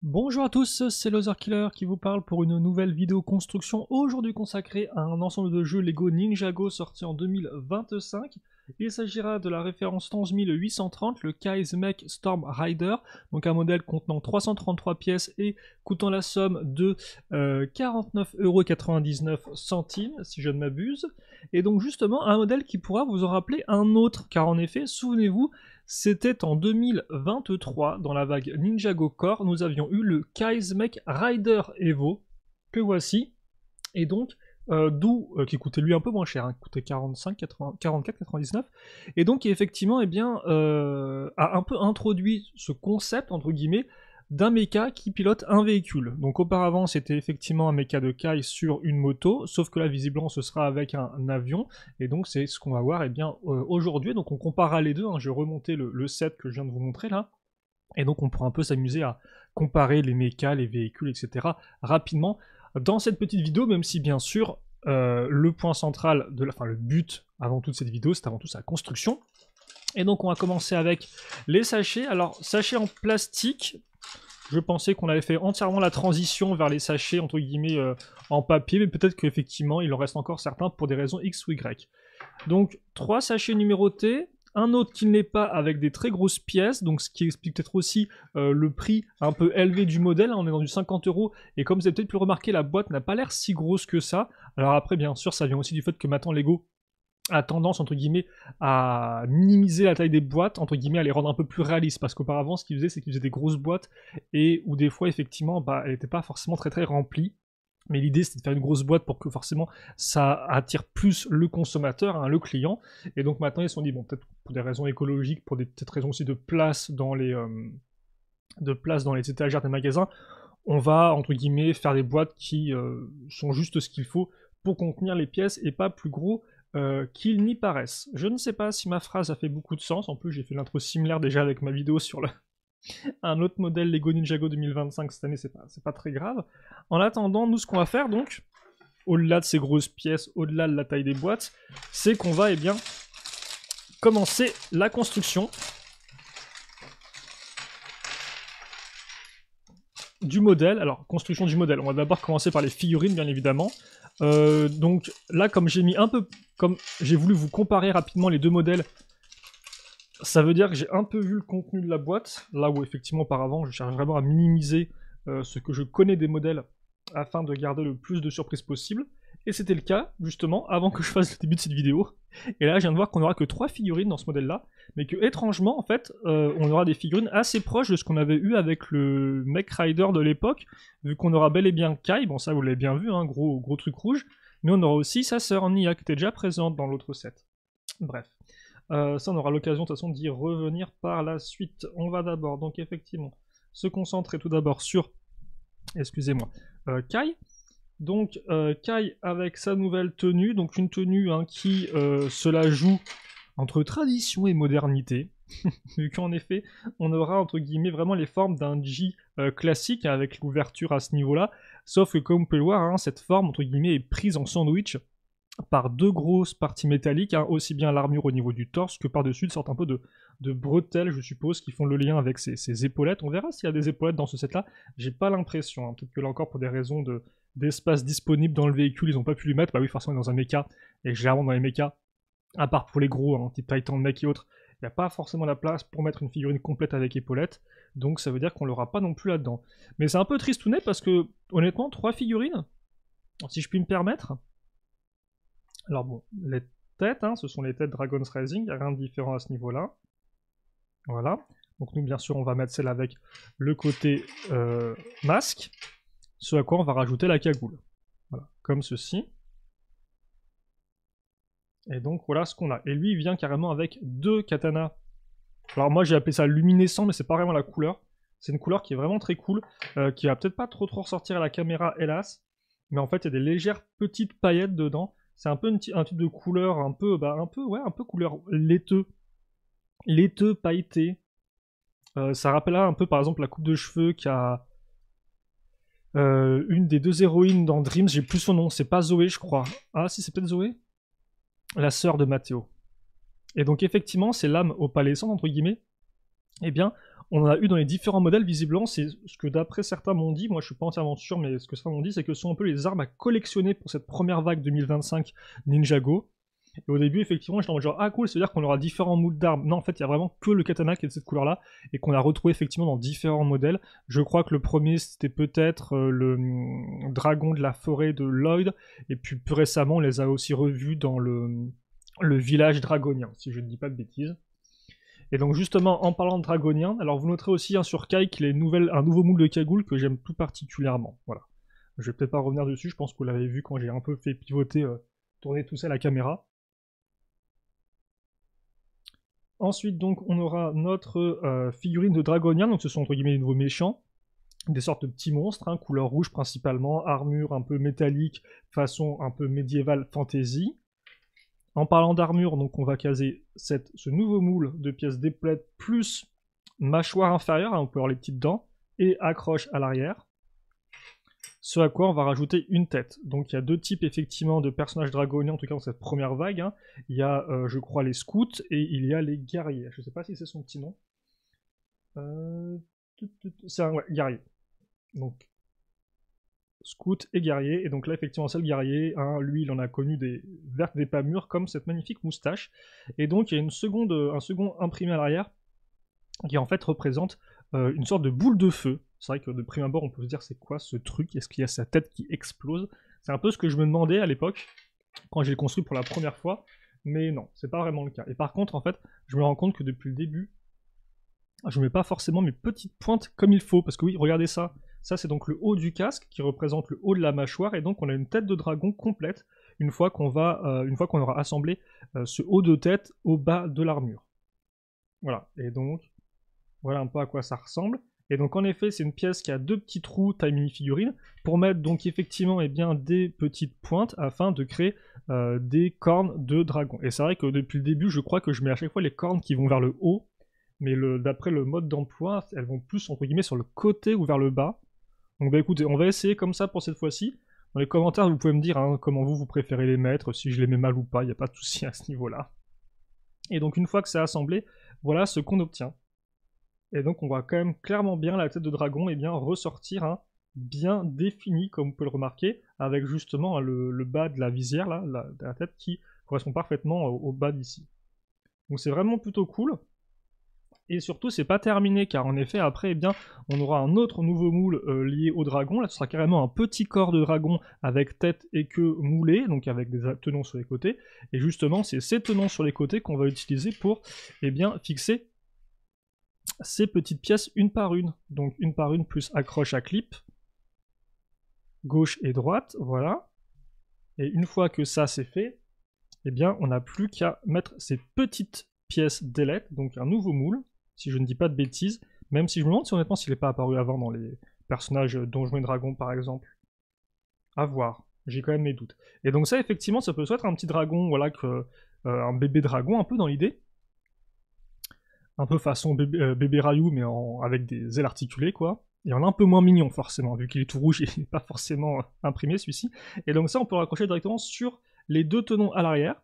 Bonjour à tous, c'est Loserkiller qui vous parle pour une nouvelle vidéo construction, aujourd'hui consacrée à un ensemble de jeux Lego Ninjago sorti en 2025. Il s'agira de la référence 11830, le Kai's-Mech Storm Rider, donc un modèle contenant 333 pièces et coûtant la somme de 49,99€, si je ne m'abuse. Et donc justement un modèle qui pourra vous en rappeler un autre, car en effet, souvenez-vous, c'était en 2023, dans la vague Ninjago Core, nous avions eu le Kai's-Mech Rider Evo, que voici, et donc, qui coûtait lui un peu moins cher, hein, qui coûtait 44,99, et donc effectivement, eh bien, a un peu introduit ce concept, entre guillemets, d'un mecha qui pilote un véhicule. Donc auparavant c'était effectivement un mecha de Kai sur une moto, sauf que là visiblement ce sera avec un avion, et donc c'est ce qu'on va voir aujourd'hui. Donc on comparera les deux, hein. Je vais remonter le set que je viens de vous montrer là, et donc on pourra un peu s'amuser à comparer les mechas, les véhicules, etc. rapidement dans cette petite vidéo, même si bien sûr le point central, le but avant toute cette vidéo, c'est avant tout sa construction. Et donc on va commencer avec les sachets. Alors sachets en plastique. Je pensais qu'on avait fait entièrement la transition vers les sachets, entre guillemets, en papier, mais peut-être qu'effectivement, il en reste encore certains pour des raisons X ou Y. Donc, 3 sachets numérotés, un autre qui ne l'est pas avec des très grosses pièces, donc ce qui explique peut-être aussi le prix un peu élevé du modèle, on est dans du 50€, et comme vous avez peut-être pu le remarquer, la boîte n'a pas l'air si grosse que ça. Alors après, bien sûr, ça vient aussi du fait que maintenant Lego a tendance, entre guillemets, à minimiser la taille des boîtes, entre guillemets, à les rendre un peu plus réalistes, parce qu'auparavant, ce qu'ils faisaient, c'est qu'ils faisaient des grosses boîtes, et où des fois, effectivement, elle n'était pas forcément très remplie, mais l'idée, c'était de faire une grosse boîte pour que, forcément, ça attire plus le consommateur, hein, le client, et donc maintenant, ils se sont dit, bon, peut-être pour des raisons écologiques, pour des peut-être raisons aussi de place dans les étagères des magasins, on va, entre guillemets, faire des boîtes qui sont juste ce qu'il faut pour contenir les pièces, et pas plus gros qu'il n'y paraissent. Je ne sais pas si ma phrase a fait beaucoup de sens, en plus j'ai fait l'intro similaire déjà avec ma vidéo sur un autre modèle Lego Ninjago 2025 cette année, c'est pas très grave. En attendant, nous ce qu'on va faire donc, au-delà de ces grosses pièces, au-delà de la taille des boîtes, c'est qu'on va commencer la construction du modèle. Alors, construction du modèle, on va d'abord commencer par les figurines bien évidemment. Donc là, comme j'ai voulu vous comparer rapidement les deux modèles, ça veut dire que j'ai un peu vu le contenu de la boîte, là où effectivement auparavant je cherche vraiment à minimiser ce que je connais des modèles afin de garder le plus de surprises possible. Et c'était le cas, justement, avant que je fasse le début de cette vidéo. Et là, je viens de voir qu'on n'aura que 3 figurines dans ce modèle-là, mais que, étrangement, en fait, on aura des figurines assez proches de ce qu'on avait eu avec le Mech Rider de l'époque, vu qu'on aura bel et bien Kai, bon ça vous l'avez bien vu, hein, gros truc rouge, mais on aura aussi sa sœur Nia, qui était déjà présente dans l'autre set. Bref. Ça, on aura l'occasion, de toute façon, d'y revenir par la suite. On va d'abord, donc, effectivement, se concentrer tout d'abord sur, excusez-moi, Kai. Donc Kai avec sa nouvelle tenue, donc une tenue qui se la joue entre tradition et modernité, vu qu'en effet on aura entre guillemets vraiment les formes d'un J classique avec l'ouverture à ce niveau-là, sauf que comme vous pouvez le voir, cette forme entre guillemets est prise en sandwich par deux grosses parties métalliques, aussi bien l'armure au niveau du torse que par-dessus, sortent un peu de bretelles, je suppose, qui font le lien avec ces épaulettes. On verra s'il y a des épaulettes dans ce set-là, j'ai pas l'impression, peut-être que là encore pour des raisons d'espace disponible dans le véhicule, ils ont pas pu lui mettre, bah oui forcément dans un mecha, et généralement dans les mechas, à part pour les gros, type Titan Mech et autres, il n'y a pas forcément la place pour mettre une figurine complète avec épaulettes, donc ça veut dire qu'on l'aura pas non plus là-dedans. Mais c'est un peu tristounet parce que, honnêtement, 3 figurines, si je puis me permettre. Alors bon, les têtes, ce sont les têtes Dragon's Rising, il n'y a rien de différent à ce niveau-là. Voilà. Donc nous, bien sûr, on va mettre celle avec le côté masque, ce à quoi on va rajouter la cagoule. Voilà, comme ceci. Et donc voilà ce qu'on a. Et lui, il vient carrément avec 2 katanas. Alors moi, j'ai appelé ça luminescent, mais c'est pas vraiment la couleur. C'est une couleur qui est vraiment très cool, qui va peut-être pas trop ressortir à la caméra, hélas. Mais en fait, il y a des légères petites paillettes dedans. C'est un peu un type de couleur un peu couleur laiteux, pailleté. Ça rappellera un peu par exemple la coupe de cheveux qu'a une des 2 héroïnes dans Dreams. J'ai plus son nom, c'est pas Zoé, je crois. Ah si, c'est peut-être Zoé, la sœur de Matteo. Et donc effectivement, c'est l'âme opalescente entre guillemets. Eh bien, on en a eu dans les différents modèles, visiblement, c'est ce que d'après certains m'ont dit, moi je suis pas entièrement sûr, mais ce que certains m'ont dit, c'est que ce sont un peu les armes à collectionner pour cette première vague 2025 Ninjago. Et au début, effectivement, j'étais en mode genre, ah cool, c'est-à-dire qu'on aura différents moods d'armes. Non, en fait, il y a vraiment que le katana qui est de cette couleur-là, et qu'on a retrouvé effectivement dans différents modèles. Je crois que le premier, c'était peut-être le dragon de la forêt de Lloyd, et puis plus récemment, on les a aussi revus dans le village dragonien, si je ne dis pas de bêtises. Et donc justement, en parlant de dragonien, alors vous noterez aussi sur Kai qu'il y a un nouveau moule de cagoule que j'aime tout particulièrement. Voilà. Je vais peut-être pas revenir dessus, je pense que vous l'avez vu quand j'ai un peu fait pivoter, tourner tout ça à la caméra. Ensuite, donc, on aura notre figurine de dragonien, donc ce sont entre guillemets les nouveaux méchants, des sortes de petits monstres, hein, couleur rouge principalement, armure un peu métallique, façon un peu médiévale fantasy. En parlant d'armure, donc on va caser ce nouveau moule de pièces d'épaulette plus mâchoire inférieure, hein, on peut avoir les petites dents, et accroche à l'arrière. Ce à quoi on va rajouter une tête. Donc il y a deux types effectivement de personnages dragoniens, en tout cas dans cette première vague. Hein. Il y a, je crois, les scouts et il y a les guerriers. Je sais pas si c'est son petit nom. C'est un guerrier. Donc scout et guerrier. Et donc là effectivement c'est le guerrier. Hein, lui il en a connu des vertes des pas mûres comme cette magnifique moustache. Et donc il y a un second imprimé à l'arrière qui en fait représente une sorte de boule de feu. C'est vrai que de prime abord, on peut se dire c'est quoi ce truc? Est-ce qu'il y a sa tête qui explose? C'est un peu ce que je me demandais à l'époque, quand j'ai construit pour la première fois, mais non, c'est pas vraiment le cas. Et par contre, en fait, je me rends compte que depuis le début, je mets pas forcément mes petites pointes comme il faut, parce que oui, regardez ça. Ça, c'est donc le haut du casque, qui représente le haut de la mâchoire, et donc on a une tête de dragon complète, une fois qu'on aura assemblé ce haut de tête au bas de l'armure. Voilà, et donc, voilà un peu à quoi ça ressemble. Et donc en effet, c'est une pièce qui a deux petits trous taille mini-figurine pour mettre donc effectivement des petites pointes afin de créer des cornes de dragon. Et c'est vrai que depuis le début, je crois que je mets à chaque fois les cornes qui vont vers le haut, mais d'après le mode d'emploi, elles vont plus entre guillemets sur le côté ou vers le bas. Donc bah écoutez, on va essayer comme ça pour cette fois-ci. Dans les commentaires, vous pouvez me dire hein, comment vous préférez les mettre, si je les mets mal ou pas, il n'y a pas de souci à ce niveau-là. Et donc une fois que c'est assemblé, voilà ce qu'on obtient. Et donc on voit quand même clairement bien la tête de dragon et bien ressortir hein, bien définie, comme vous pouvez le remarquer, avec justement le bas de la visière, là, de la tête qui correspond parfaitement au bas d'ici. Donc c'est vraiment plutôt cool. Et surtout, c'est pas terminé, car en effet, après, eh bien, on aura un autre nouveau moule lié au dragon. Là, ce sera carrément un petit corps de dragon avec tête et queue moulée, donc avec des tenons sur les côtés. Et justement, c'est ces tenons sur les côtés qu'on va utiliser pour eh bien, fixer ces petites pièces une par une. Donc une par une plus accroche à clip, gauche et droite, voilà. Et une fois que ça c'est fait, eh bien, on n'a plus qu'à mettre ces petites pièces d'ailettes, donc un nouveau moule, si je ne dis pas de bêtises, même si je me demande si honnêtement s'il n'est pas apparu avant dans les personnages Donjons et Dragons par exemple. À voir, j'ai quand même mes doutes. Et donc ça effectivement ça peut soit être un petit dragon, voilà, un bébé dragon un peu dans l'idée, un peu façon bébé Rayou mais avec des ailes articulées quoi. Et en un peu moins mignon forcément, vu qu'il est tout rouge et il n'est pas forcément imprimé celui-ci. Et donc ça on peut le raccrocher directement sur les deux tenons à l'arrière.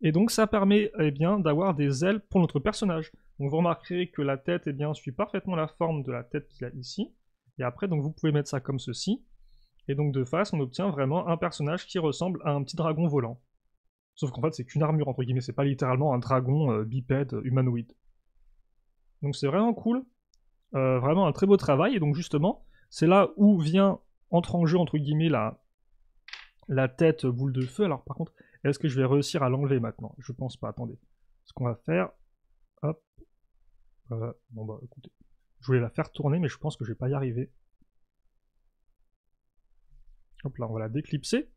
Et donc ça permet eh bien, d'avoir des ailes pour notre personnage. Donc vous remarquerez que la tête eh bien, suit parfaitement la forme de la tête qu'il y a ici. Et après donc vous pouvez mettre ça comme ceci. Et donc de face on obtient vraiment un personnage qui ressemble à un petit dragon volant. Sauf qu'en fait c'est qu'une armure entre guillemets, c'est pas littéralement un dragon bipède humanoïde. Donc c'est vraiment cool, vraiment un très beau travail. Et donc justement c'est là où vient entrer en jeu entre guillemets la tête boule de feu. Alors par contre, est-ce que je vais réussir à l'enlever maintenant? Je pense pas, attendez. Ce qu'on va faire... Hop. Bon bah écoutez. Je voulais la faire tourner, mais je pense que je vais pas y arriver. Hop là, on va la déclipser.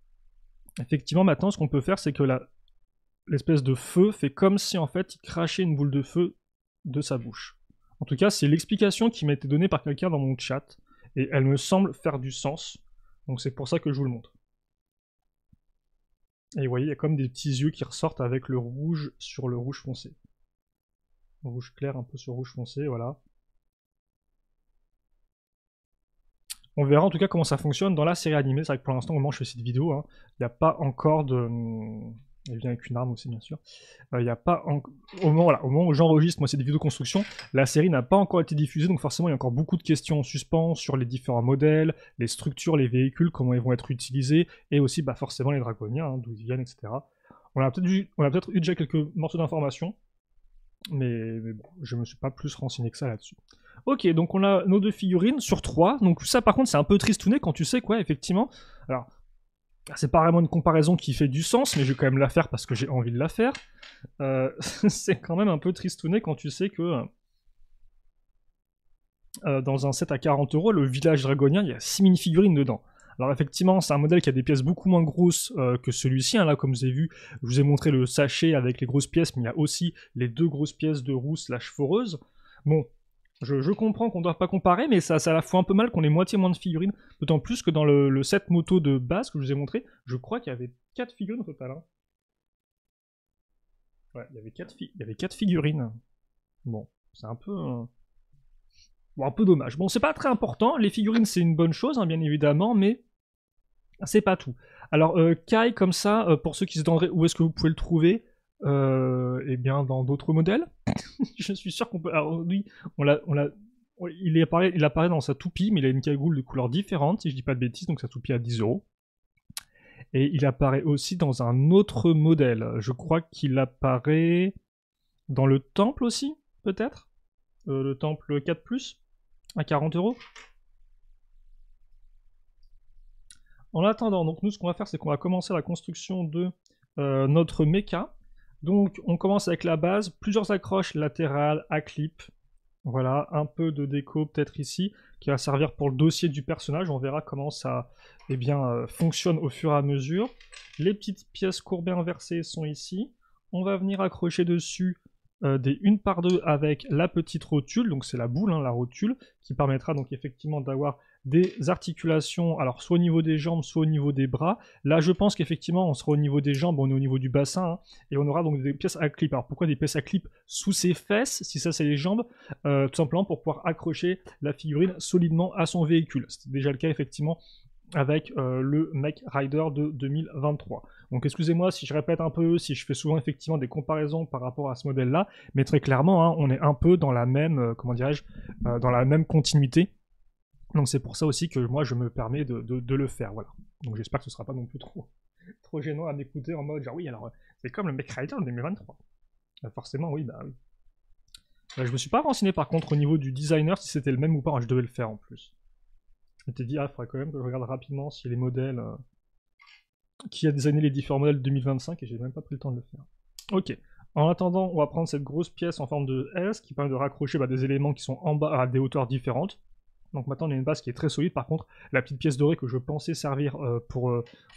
Effectivement, maintenant, ce qu'on peut faire, c'est que l'espèce de feu fait comme si, en fait, il crachait une boule de feu de sa bouche. En tout cas, c'est l'explication qui m'a été donnée par quelqu'un dans mon chat, et elle me semble faire du sens. Donc c'est pour ça que je vous le montre. Et vous voyez, il y a comme des petits yeux qui ressortent avec le rouge sur le rouge foncé. Rouge clair un peu sur rouge foncé, voilà. On verra en tout cas comment ça fonctionne dans la série animée. C'est vrai que pour l'instant, au moment où je fais cette vidéo, il n'y a pas encore Il vient avec une arme aussi, bien sûr. Il y a pas au moment où j'enregistre moi cette vidéo de construction, la série n'a pas encore été diffusée, donc forcément il y a encore beaucoup de questions en suspens sur les différents modèles, les structures, les véhicules, comment ils vont être utilisés, et aussi bah, forcément les draconiens, hein, d'où ils viennent, etc. On a peut-être eu déjà quelques morceaux d'informations, mais bon, je me suis pas plus renseigné que ça là-dessus. Ok, donc on a nos 2 figurines sur 3, donc ça par contre c'est un peu tristouné quand tu sais quoi, effectivement. Alors, c'est pas vraiment une comparaison qui fait du sens, mais je vais quand même la faire parce que j'ai envie de la faire. C'est quand même un peu tristouné quand tu sais que dans un set à 40 €, le village dragonien, il y a 6 mini-figurines dedans. Alors effectivement, c'est un modèle qui a des pièces beaucoup moins grosses que celui-ci. Hein, là, comme vous avez vu, je vous ai montré le sachet avec les grosses pièces, mais il y a aussi les 2 grosses pièces de roue / foreuse. Bon, je comprends qu'on ne doit pas comparer, mais ça la fout un peu mal qu'on ait moitié moins de figurines. D'autant plus que dans le set moto de base que je vous ai montré, je crois qu'il y avait 4 figurines au total. Hein. Ouais, il y avait 4 figurines. Bon, c'est un peu... Bon, un peu dommage. Bon, c'est pas très important. Les figurines, c'est une bonne chose, hein, bien évidemment, mais c'est pas tout. Alors, Kai, comme ça, pour ceux qui se demanderaient où est-ce que vous pouvez le trouver, eh bien, dans d'autres modèles. Je suis sûr qu'on peut... Alors, oui, il apparaît dans sa toupie, mais il a une cagoule de couleurs différentes, si je dis pas de bêtises, donc sa toupie à 10 €. Et il apparaît aussi dans un autre modèle. Je crois qu'il apparaît dans le temple aussi, peut-être le temple 4+, à 40 €. En attendant, donc nous ce qu'on va faire, c'est qu'on va commencer la construction de notre mecha. Donc on commence avec la base, plusieurs accroches latérales à clip. Voilà, un peu de déco peut-être ici, qui va servir pour le dossier du personnage. On verra comment ça fonctionne au fur et à mesure. Les petites pièces courbées inversées sont ici. On va venir accrocher dessus des 1/2 avec la petite rotule, donc c'est la boule, hein, la rotule, qui permettra donc effectivement d'avoir des articulations, alors soit au niveau des jambes, soit au niveau des bras. Là, je pense qu'effectivement, on sera au niveau des jambes, on est au niveau du bassin, hein, et on aura donc des pièces à clip. Alors pourquoi des pièces à clip sous ses fesses, si ça c'est les jambes? Tout simplement pour pouvoir accrocher la figurine solidement à son véhicule. C'était déjà le cas effectivement avec le Mech Rider de 2023. Donc excusez-moi si je répète un peu, si je fais souvent effectivement des comparaisons par rapport à ce modèle-là, mais très clairement, hein, on est un peu dans la même, dans la même continuité. Donc c'est pour ça aussi que moi je me permets de le faire, voilà. Donc j'espère que ce sera pas non plus trop gênant à m'écouter en mode genre oui alors c'est comme le Mech Rider de 2023. Forcément oui, bah oui. Je me suis pas renseigné par contre au niveau du designer si c'était le même ou pas, hein, je devais le faire en plus. Je m'étais dit, il faudrait quand même que je regarde rapidement si les modèles... qui a designé les différents modèles de 2025 et j'ai même pas pris le temps de le faire. Ok. En attendant, on va prendre cette grosse pièce en forme de S qui permet de raccrocher des éléments qui sont en bas à des hauteurs différentes. Donc maintenant on a une base qui est très solide. Par contre, la petite pièce dorée que je pensais servir pour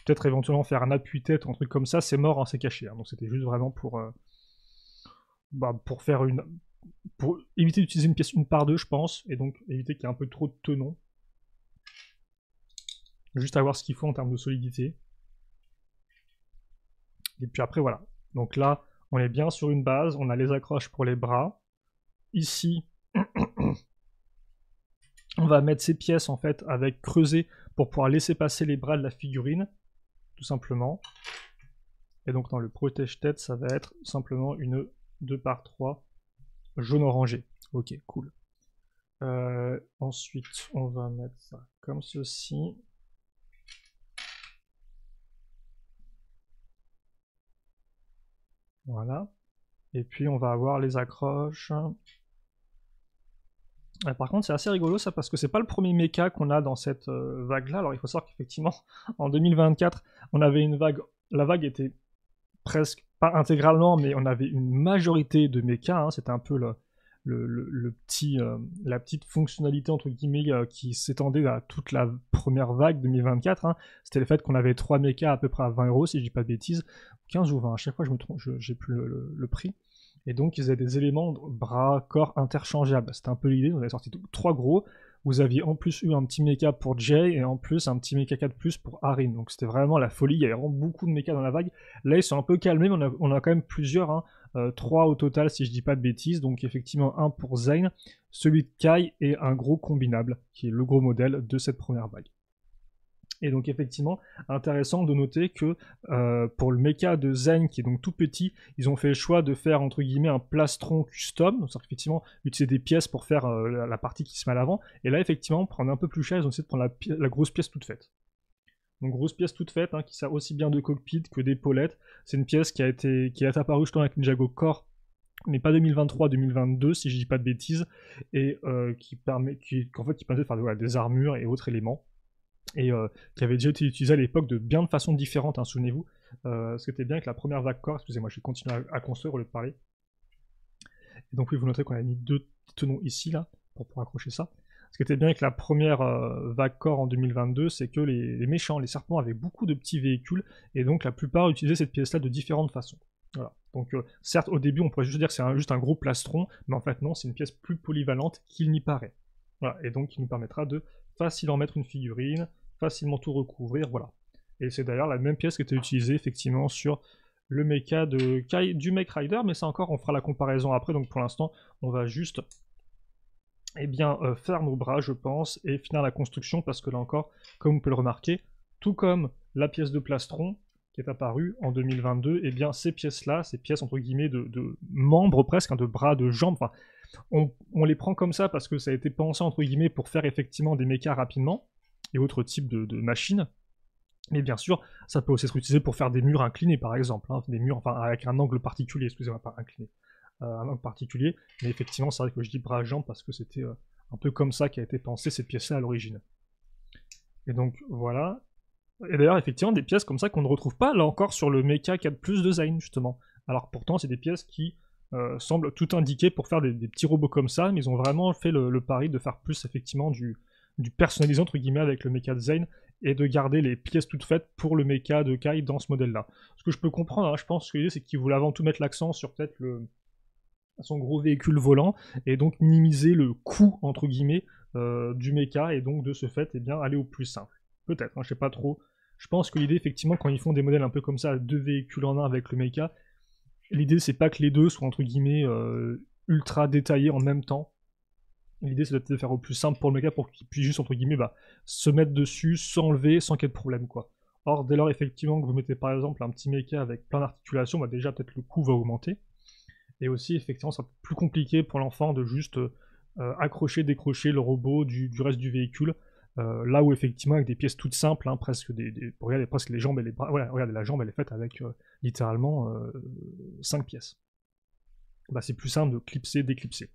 peut-être éventuellement faire un appui-tête ou un truc comme ça, c'est mort, hein, c'est caché. Hein. Donc c'était juste vraiment pour faire une... pour éviter d'utiliser une pièce 1/2, je pense, et donc éviter qu'il y ait un peu trop de tenons. Juste à voir ce qu'il faut en termes de solidité. Et puis après, voilà. Donc là, on est bien sur une base. On a les accroches pour les bras. Ici, on va mettre ces pièces, en fait, avec creusé pour pouvoir laisser passer les bras de la figurine. Tout simplement. Et donc, dans le protège-tête, ça va être simplement une 2x3 jaune-orangé. Ok, cool. Ensuite, on va mettre ça comme ceci. Voilà. Et puis on va avoir les accroches. Par contre, c'est assez rigolo ça parce que c'est pas le premier mecha qu'on a dans cette vague là. Alors il faut savoir qu'effectivement, en 2024, on avait une vague. La vague était presque pas intégralement, mais on avait une majorité de mechas. Hein. C'était un peu la petite fonctionnalité entre guillemets qui s'étendait à toute la première vague 2024. Hein. C'était le fait qu'on avait 3 mechas à peu près à 20 € si je dis pas de bêtises. 15 ou 20, à chaque fois je me trompe, j'ai plus le prix. Et donc ils avaient des éléments bras, corps interchangeables. C'était un peu l'idée, on avait sorti 3 gros. Vous aviez en plus eu un petit mecha pour Jay et en plus un petit mecha 4+ pour Arin. Donc c'était vraiment la folie, il y avait vraiment beaucoup de mechas dans la vague. Là ils sont un peu calmés, mais on a quand même plusieurs, hein. 3 au total si je dis pas de bêtises. Donc effectivement un pour Zane, celui de Kai et un gros combinable, qui est le gros modèle de cette première vague. Et donc effectivement, intéressant de noter que pour le mecha de Zen, qui est donc tout petit, ils ont fait le choix de faire entre guillemets un plastron custom, donc effectivement utiliser des pièces pour faire la partie qui se met à l'avant, et là effectivement, prendre un peu plus cher, ils ont essayé de prendre la grosse pièce toute faite. Donc grosse pièce toute faite, hein, qui sert aussi bien de cockpit que d'épaulettes. C'est une pièce qui est apparue justement avec Ninjago Core, mais pas 2023-2022 si je dis pas de bêtises, et qui permet de faire des armures et autres éléments, et qui avait déjà été utilisé à l'époque de bien de façons différentes, hein, souvenez-vous. Ce qui était bien avec la première vague Core, excusez-moi, je vais continuer à construire au lieu de parler. Et donc oui, vous noterez qu'on a mis 2 tenons ici, là, pour pouvoir accrocher ça. Ce qui était bien avec la première vague Core en 2022, c'est que les méchants, les serpents, avaient beaucoup de petits véhicules, et donc la plupart utilisaient cette pièce-là de différentes façons. Voilà. Donc certes, au début, on pourrait juste dire que c'est juste un gros plastron, mais en fait non, c'est une pièce plus polyvalente qu'il n'y paraît. Voilà, et donc qui nous permettra de facilement mettre une figurine, facilement tout recouvrir, voilà. Et c'est d'ailleurs la même pièce qui était utilisée effectivement sur le mecha du Mech Rider, mais ça encore, on fera la comparaison après, donc pour l'instant, on va juste faire nos bras, je pense, et finir la construction, parce que là encore, comme vous pouvez le remarquer, tout comme la pièce de plastron qui est apparue en 2022, et bien ces pièces-là, ces pièces entre guillemets de membres presque, hein, de bras, de jambes, enfin, on les prend comme ça parce que ça a été pensé entre guillemets pour faire effectivement des mechas rapidement, et autres types de machines. Mais bien sûr, ça peut aussi être utilisé pour faire des murs inclinés, par exemple, hein, des murs, enfin, avec un angle particulier, excusez-moi, pas incliné, un angle particulier, mais effectivement, c'est vrai que je dis bras-jambes parce que c'était un peu comme ça qu'a été pensé cette pièce-là à l'origine. Et donc, voilà. Et d'ailleurs, effectivement, des pièces comme ça qu'on ne retrouve pas, là encore, sur le Mecha 4+ de Zen, justement. Alors pourtant, c'est des pièces qui semblent tout indiquées pour faire des petits robots comme ça, mais ils ont vraiment fait le pari de faire plus, effectivement, du personnalisé, entre guillemets, avec le Mecha de Zen, et de garder les pièces toutes faites pour le Mecha de Kai dans ce modèle-là. Ce que je peux comprendre, hein, je pense que l'idée, c'est qu'ils voulaient avant tout mettre l'accent sur peut-être son gros véhicule volant, et donc minimiser le coût, entre guillemets, du mecha, et donc de ce fait, eh bien, aller au plus simple. Peut-être, hein, je sais pas trop. Je pense que l'idée, effectivement, quand ils font des modèles un peu comme ça, 2 véhicules en un avec le mecha, l'idée, c'est pas que les deux soient, entre guillemets, ultra détaillés en même temps. L'idée, c'est de faire au plus simple pour le mecha pour qu'il puisse juste, entre guillemets, se mettre dessus, s'enlever, sans qu'il y ait de problème, quoi. Or, dès lors, effectivement, que vous mettez par exemple un petit mecha avec plein d'articulations, déjà, peut-être le coût va augmenter. Et aussi, effectivement, c'est plus compliqué pour l'enfant de juste accrocher, décrocher le robot du reste du véhicule. Là où, effectivement, avec des pièces toutes simples, hein, presque regardez, presque les jambes et les bras. Voilà, regardez, la jambe, elle est faite avec littéralement 5 pièces. C'est plus simple de clipser, déclipser.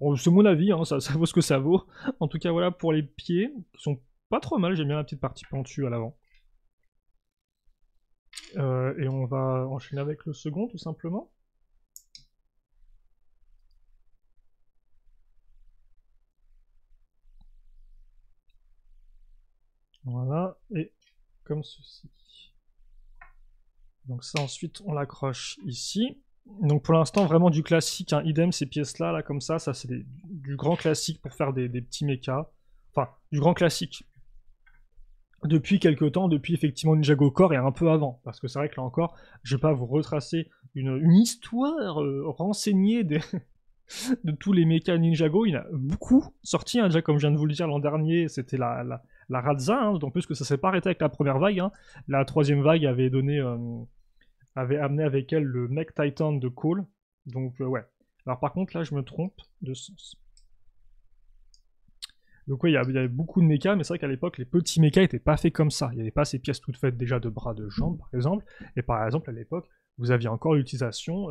Bon, c'est mon avis, hein, ça vaut ce que ça vaut. En tout cas, voilà pour les pieds, qui sont pas trop mal. J'aime bien la petite partie pentue à l'avant. Et on va enchaîner avec le second, tout simplement. Voilà, et comme ceci. Donc ça, ensuite, on l'accroche ici. Donc pour l'instant, vraiment du classique, hein, idem, ces pièces-là, là, comme ça c'est du grand classique pour faire des petits mechas. Enfin, du grand classique. Depuis quelques temps, depuis effectivement Ninjago Core et un peu avant. Parce que c'est vrai que là encore, je vais pas vous retracer une histoire renseignée de tous les mechas Ninjago. Il y en a beaucoup sortis, hein, déjà comme je viens de vous le dire l'an dernier, c'était la Radza, hein, d'autant plus que ça s'est pas arrêté avec la première vague. Hein. La troisième vague avait amené avec elle le Mech Titan de Cole. Donc ouais. Alors par contre là je me trompe de sens. Donc oui, il y avait beaucoup de mechas, mais c'est vrai qu'à l'époque les petits mechas n'étaient pas faits comme ça. Il n'y avait pas ces pièces toutes faites déjà de bras, de jambes par exemple. Et par exemple à l'époque, vous aviez encore l'utilisation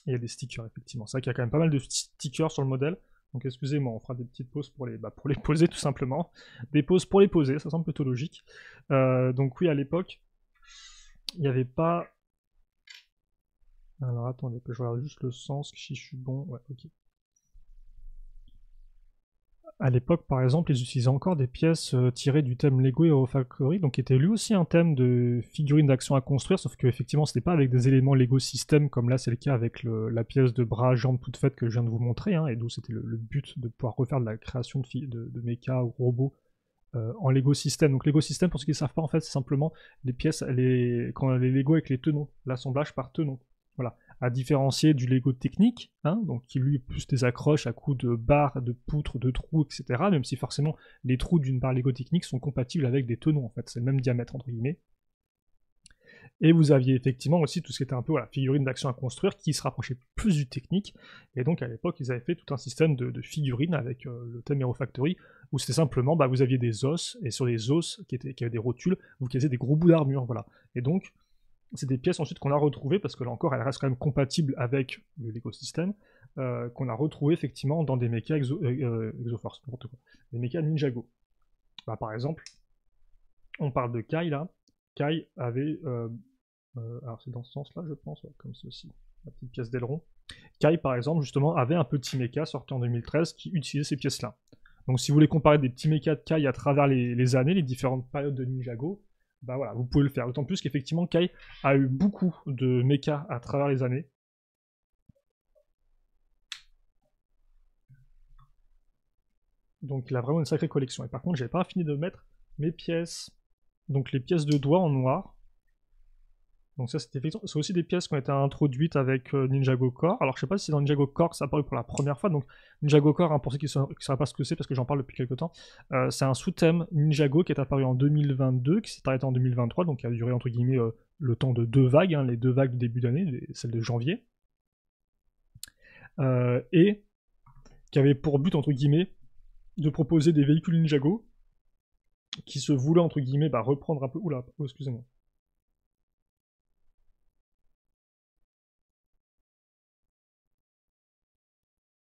il y a des stickers effectivement. C'est vrai qu'il y a quand même pas mal de stickers sur le modèle. Donc excusez-moi, on fera des petites pauses pour les poser tout simplement. Des pauses pour les poser, ça semble plutôt logique. Donc oui, à l'époque, il n'y avait pas... Alors attendez, que je regarde juste le sens, si je suis bon. Ouais, ok. À l'époque, par exemple, ils utilisaient encore des pièces tirées du thème Lego Hero Factory, donc qui était lui aussi un thème de figurine d'action à construire, sauf que effectivement, c'était pas avec des éléments Lego System, comme là c'est le cas avec la pièce de bras, jambes toute faite que je viens de vous montrer, hein, et d'où c'était le but de pouvoir refaire de la création de mecha ou robots en Lego System. Donc Lego System, pour ceux qui ne savent pas, en fait, c'est simplement les pièces, quand les Lego avec les tenons, l'assemblage par tenons. Voilà. à différencier du Lego technique, hein, donc qui lui est plus des accroches à coups de barres, de poutres, de trous, etc. Même si forcément les trous d'une barre Lego technique sont compatibles avec des tenons, en fait, c'est le même diamètre entre guillemets. Et vous aviez effectivement aussi tout ce qui était un peu voilà, figurines d'action à construire qui se rapprochait plus du technique. Et donc à l'époque, ils avaient fait tout un système de figurines avec le thème Hero Factory, où c'était simplement, bah, vous aviez des os, et sur les os qui avaient des rotules, vous casiez des gros bouts d'armure, voilà. Et donc, c'est des pièces ensuite qu'on a retrouvées, parce que là encore, elles restent quand même compatibles avec l'écosystème, qu'on a retrouvé effectivement dans des mechas Exoforce, n'importe quoi. Des mechas Ninjago. Bah, par exemple, on parle de Kai là. Kai avait... alors c'est dans ce sens-là, je pense, ouais, comme ceci, la petite pièce d'aileron. Kai, par exemple, justement, avait un petit mecha sorti en 2013 qui utilisait ces pièces-là. Donc si vous voulez comparer des petits mechas de Kai à travers les années, les différentes périodes de Ninjago, bah voilà, vous pouvez le faire. D'autant plus qu'effectivement, Kai a eu beaucoup de mechas à travers les années. Donc il a vraiment une sacrée collection. Et par contre, j'avais pas fini de mettre mes pièces, donc les pièces de doigts en noir. Donc ça, c'est aussi des pièces qui ont été introduites avec Ninjago Core. Alors je sais pas si dans Ninjago Core ça apparu pour la première fois. Donc Ninjago Core, hein, pour ceux qui ne savent pas ce que c'est, parce que j'en parle depuis quelques temps, c'est un sous-thème Ninjago qui est apparu en 2022, qui s'est arrêté en 2023, donc qui a duré entre guillemets le temps de 2 vagues, hein, les 2 vagues de début d'année, celle de janvier. Et qui avait pour but, entre guillemets, de proposer des véhicules Ninjago qui se voulaient, entre guillemets, bah, reprendre un peu... Oula, oh, excusez-moi.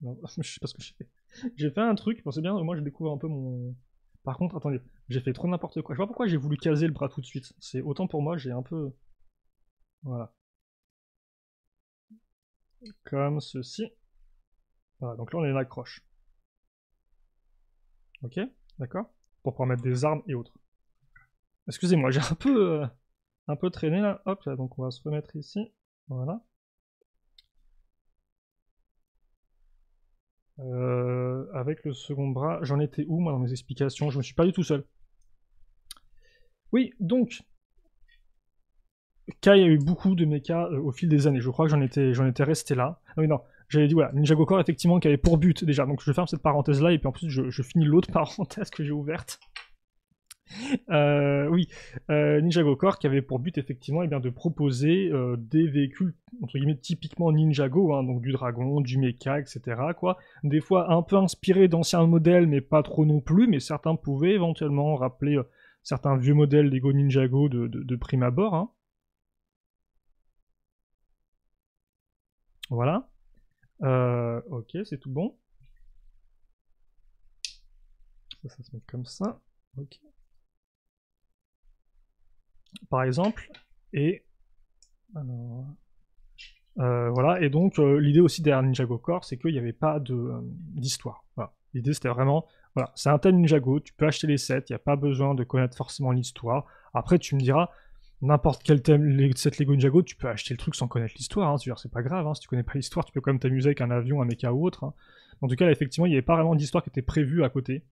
Non, je sais pas ce que j'ai fait. J'ai fait un truc, bon c'est bien, moi je découvre un peu mon... Par contre, attendez, j'ai fait trop n'importe quoi. Je sais pas pourquoi j'ai voulu caser le bras tout de suite. C'est autant pour moi, j'ai un peu... Voilà. Comme ceci. Voilà, donc là on est l'accroche. Ok, d'accord. Pour pouvoir mettre des armes et autres. Excusez-moi, j'ai un peu traîné là. Hop, là, donc on va se remettre ici. Voilà. Avec le second bras, j'en étais où moi dans mes explications? Je me suis perdu tout seul. Oui, donc Kai a eu beaucoup de mechas au fil des années. Je crois que j'en étais resté là. Ah oui non, j'avais dit voilà, Ninjago Core effectivement qui avait pour but déjà. Donc je ferme cette parenthèse là et puis en plus je finis l'autre parenthèse que j'ai ouverte. Oui, Ninjago Core qui avait pour but effectivement eh bien, de proposer des véhicules entre guillemets typiquement Ninjago, hein, donc du dragon, du mecha, etc. Quoi. Des fois un peu inspirés d'anciens modèles, mais pas trop non plus, mais certains pouvaient éventuellement rappeler certains vieux modèles Lego Ninjago de prime abord. Hein. Voilà. Ok, c'est tout bon. Ça se met comme ça. Ok. Par exemple, et alors, voilà, et donc l'idée aussi derrière Ninjago Core, c'est qu'il n'y avait pas d'histoire. Voilà. L'idée c'était vraiment, voilà, c'est un thème Ninjago, tu peux acheter les sets, il n'y a pas besoin de connaître forcément l'histoire. Après tu me diras, n'importe quel thème, les sets Lego Ninjago, tu peux acheter le truc sans connaître l'histoire, hein, c'est pas grave, hein, si tu connais pas l'histoire, tu peux quand même t'amuser avec un avion, un mecha ou autre. Hein. En tout cas, là, effectivement, il n'y avait pas vraiment d'histoire qui était prévue à côté.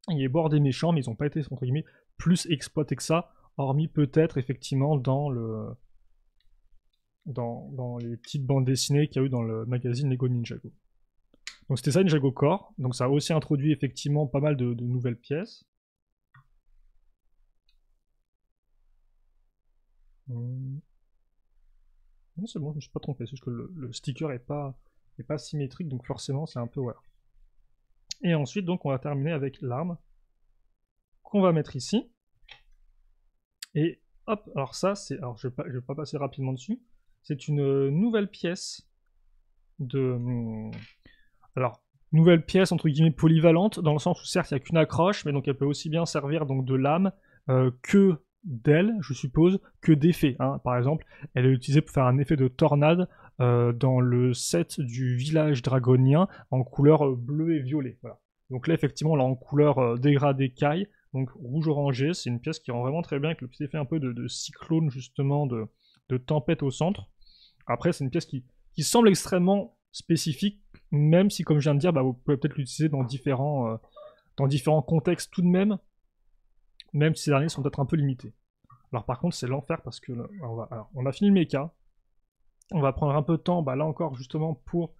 Il y avait bord des méchants, mais ils n'ont pas été, entre guillemets, plus exploités que ça, hormis peut-être effectivement dans les petites bandes dessinées qu'il y a eu dans le magazine Lego Ninjago. Donc c'était ça Ninjago Core, donc ça a aussi introduit effectivement pas mal de nouvelles pièces. Non c'est bon, je me suis pas trompé, c'est juste que le sticker est pas symétrique, donc forcément c'est un peu voilà. Et ensuite donc on va terminer avec l'arme qu'on va mettre ici. Et hop, alors ça c'est, alors je vais pas passer rapidement dessus, c'est une nouvelle pièce de... Alors, nouvelle pièce entre guillemets polyvalente, dans le sens où certes il n'y a qu'une accroche, mais donc elle peut aussi bien servir donc de lame que d'aile, je suppose, que d'effet. Hein. Par exemple, elle est utilisée pour faire un effet de tornade dans le set du village dragonien en couleur bleu et violet. Voilà. Donc là effectivement, là en couleur dégradée caille, donc rouge-orangé, c'est une pièce qui rend vraiment très bien avec le petit effet un peu de cyclone justement, de tempête au centre. Après c'est une pièce qui semble extrêmement spécifique, même si, comme je viens de dire, bah, vous pouvez peut-être l'utiliser dans différents contextes tout de même si ces derniers sont peut-être un peu limités. Alors par contre, c'est l'enfer parce que on a fini le mecha. On va prendre un peu de temps, bah, là encore, justement, pour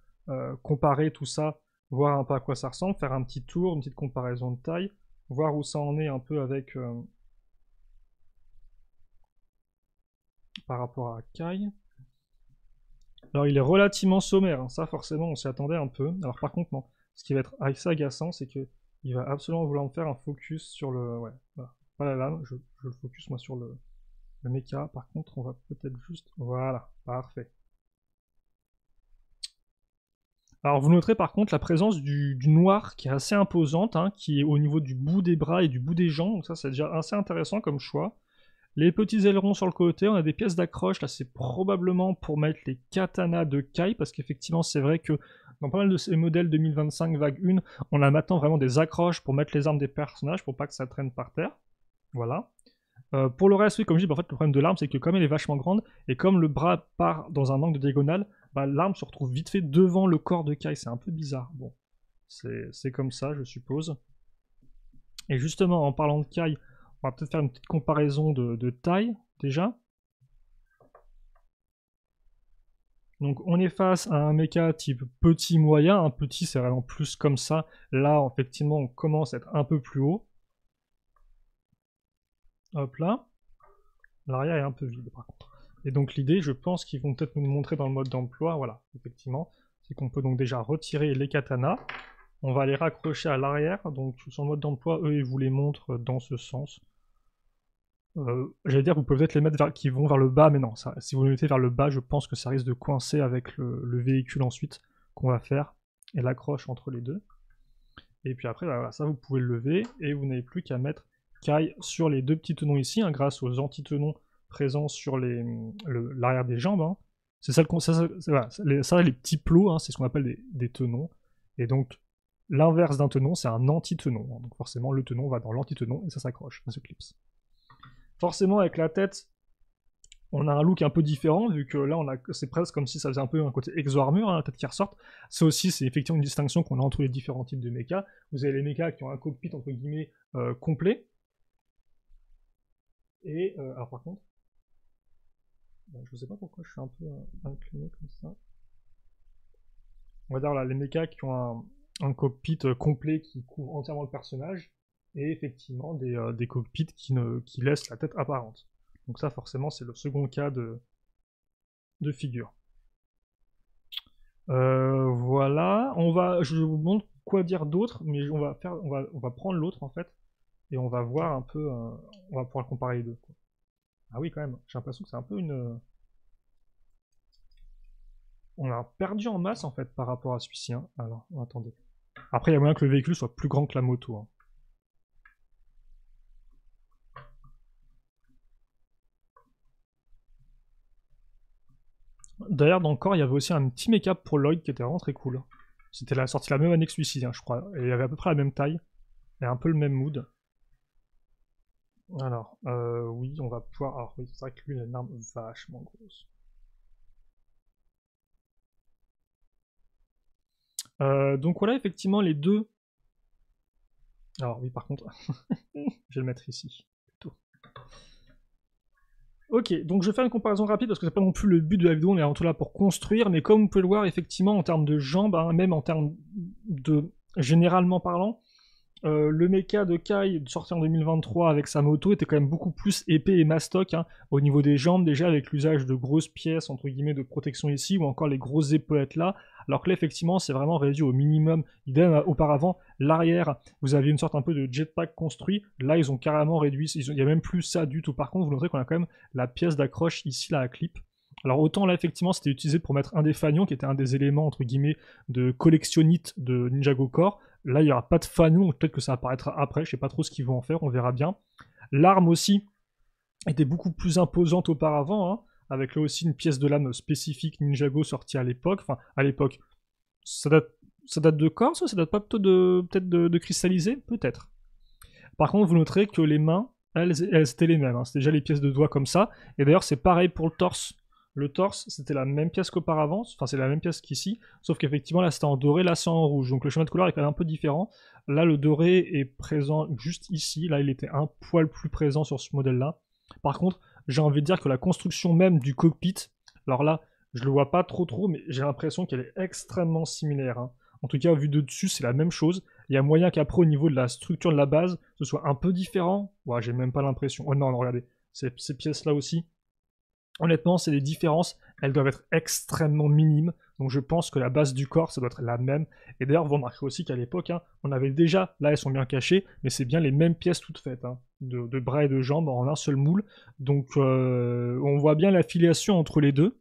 comparer tout ça, voir un peu à quoi ça ressemble, faire un petit tour, une petite comparaison de taille, voir où ça en est un peu avec par rapport à Kai. Alors il est relativement sommaire, hein. Ça forcément on s'y attendait un peu. Alors par contre non, ce qui va être assez agaçant, c'est que il va absolument vouloir me faire un focus sur le... Ouais, voilà. Pas la lame, je le focus moi sur le mecha. Par contre on va peut-être juste... Voilà, parfait. Alors vous noterez par contre la présence du noir qui est assez imposante, hein, qui est au niveau du bout des bras et du bout des jambes, donc ça c'est déjà assez intéressant comme choix. Les petits ailerons sur le côté, on a des pièces d'accroche, là c'est probablement pour mettre les katanas de Kai, parce qu'effectivement c'est vrai que dans pas mal de ces modèles 2025 vague 1, on a maintenant vraiment des accroches pour mettre les armes des personnages, pour pas que ça traîne par terre. Voilà. Pour le reste, oui, comme je dis, en fait, le problème de l'arme, c'est que comme elle est vachement grande, et comme le bras part dans un angle de diagonale, bah, l'arme se retrouve vite fait devant le corps de Kai. C'est un peu bizarre. Bon, c'est comme ça, je suppose. Et justement, en parlant de Kai, on va peut-être faire une petite comparaison de taille, déjà. Donc on est face à un mecha type petit-moyen. Un petit, c'est vraiment plus comme ça. Là, effectivement, on commence à être un peu plus haut. Hop là. L'arrière est un peu vide par contre. Et donc l'idée, je pense qu'ils vont peut-être nous montrer dans le mode d'emploi, voilà, effectivement, c'est qu'on peut donc déjà retirer les katanas. On va les raccrocher à l'arrière, donc sur le mode d'emploi, eux, ils vous les montrent dans ce sens. J'allais dire, vous pouvez peut-être les mettre qui vont vers le bas, mais non, ça, si vous les mettez vers le bas, je pense que ça risque de coincer avec le véhicule ensuite qu'on va faire, et l'accroche entre les deux. Et puis après, voilà, ça vous pouvez le lever, et vous n'avez plus qu'à mettre Kai sur les deux petits tenons ici, hein, grâce aux anti-tenons présents sur l'arrière des jambes. Hein. C'est ça, les petits plots, hein, c'est ce qu'on appelle des tenons. Et donc, l'inverse d'un tenon, c'est un anti-tenon. Hein. Donc forcément, le tenon va dans l'anti-tenon, et ça s'accroche, ça se clipse. Forcément, avec la tête, on a un look un peu différent, vu que là, c'est presque comme si ça faisait un peu un côté exo-armure, hein, la tête qui ressort. Ça aussi, c'est effectivement une distinction qu'on a entre les différents types de mechas. Vous avez les mechas qui ont un cockpit, entre guillemets, complet. Et, alors par contre, je sais pas pourquoi je suis un peu incliné comme ça. On va dire là, les mechas qui ont un cockpit complet qui couvre entièrement le personnage, et effectivement des cockpits qui laissent la tête apparente. Donc ça forcément c'est le second cas de figure. Voilà, je vous montre quoi dire d'autre, mais on va prendre l'autre en fait, et on va voir un peu, on va pouvoir comparer les deux. Quoi. Ah oui quand même, j'ai l'impression que c'est un peu une... On a perdu en masse en fait par rapport à celui-ci. Hein. Alors, attendez. Après, il y a moyen que le véhicule soit plus grand que la moto. Hein. D'ailleurs, dans le corps, il y avait aussi un petit make-up pour Lloyd qui était vraiment très cool. C'était sorti la même année que celui-ci, hein, je crois. Et il y avait à peu près la même taille. Et un peu le même mood. Alors, oui, on va pouvoir... Alors, oui, c'est vrai que lui, il a une arme vachement grosse. Donc voilà, effectivement, les deux... Alors, oui, par contre... je vais le mettre ici. Plutôt. Ok, donc je vais faire une comparaison rapide parce que c'est pas non plus le but de la vidéo, on est avant tout là pour construire, mais comme vous pouvez le voir, effectivement, en termes de jambes, hein, même en termes de... généralement parlant, le mecha de Kai sorti en 2023 avec sa moto était quand même beaucoup plus épais et mastoc hein, au niveau des jambes déjà avec l'usage de grosses pièces entre guillemets de protection ici ou encore les grosses épaulettes là alors que là effectivement c'est vraiment réduit au minimum. Idem auparavant l'arrière vous aviez une sorte un peu de jetpack construit, là ils ont carrément réduit, il n'y a même plus ça du tout. Par contre vous noterez qu'on a quand même la pièce d'accroche ici là à clip. Alors autant là effectivement c'était utilisé pour mettre un des fanions qui était un des éléments entre guillemets de collectionnite de Ninjago Core. Là il n'y aura pas de fanion, donc peut-être que ça apparaîtra après, je sais pas trop ce qu'ils vont en faire, on verra bien. L'arme aussi était beaucoup plus imposante auparavant, hein, avec là aussi une pièce de lame spécifique Ninjago sortie à l'époque, enfin à l'époque, ça date de Core ça date pas plutôt peut-être de cristallisé, peut-être. Par contre vous noterez que les mains, elles étaient les mêmes, hein, c'était déjà les pièces de doigts comme ça, et d'ailleurs c'est pareil pour le torse. Le torse, c'était la même pièce qu'auparavant, enfin c'est la même pièce qu'ici, sauf qu'effectivement là c'était en doré, là c'est en rouge, donc le schéma de couleur est quand même un peu différent. Là le doré est présent juste ici, là il était un poil plus présent sur ce modèle-là. Par contre, j'ai envie de dire que la construction même du cockpit, alors là, Je le vois pas trop, mais j'ai l'impression qu'elle est extrêmement similaire, hein. En tout cas, vu de dessus, c'est la même chose. Il y a moyen qu'après, au niveau de la structure de la base, ce soit un peu différent. Ouais, j'ai même pas l'impression. Oh non, non, regardez, ces pièces-là aussi. Honnêtement, c'est des différences, elles doivent être extrêmement minimes, donc je pense que la base du corps, ça doit être la même. Et d'ailleurs, vous remarquerez aussi qu'à l'époque, hein, on avait déjà, là elles sont bien cachées, mais c'est bien les mêmes pièces toutes faites, hein, de bras et de jambes en un seul moule. Donc on voit bien l'affiliation entre les deux,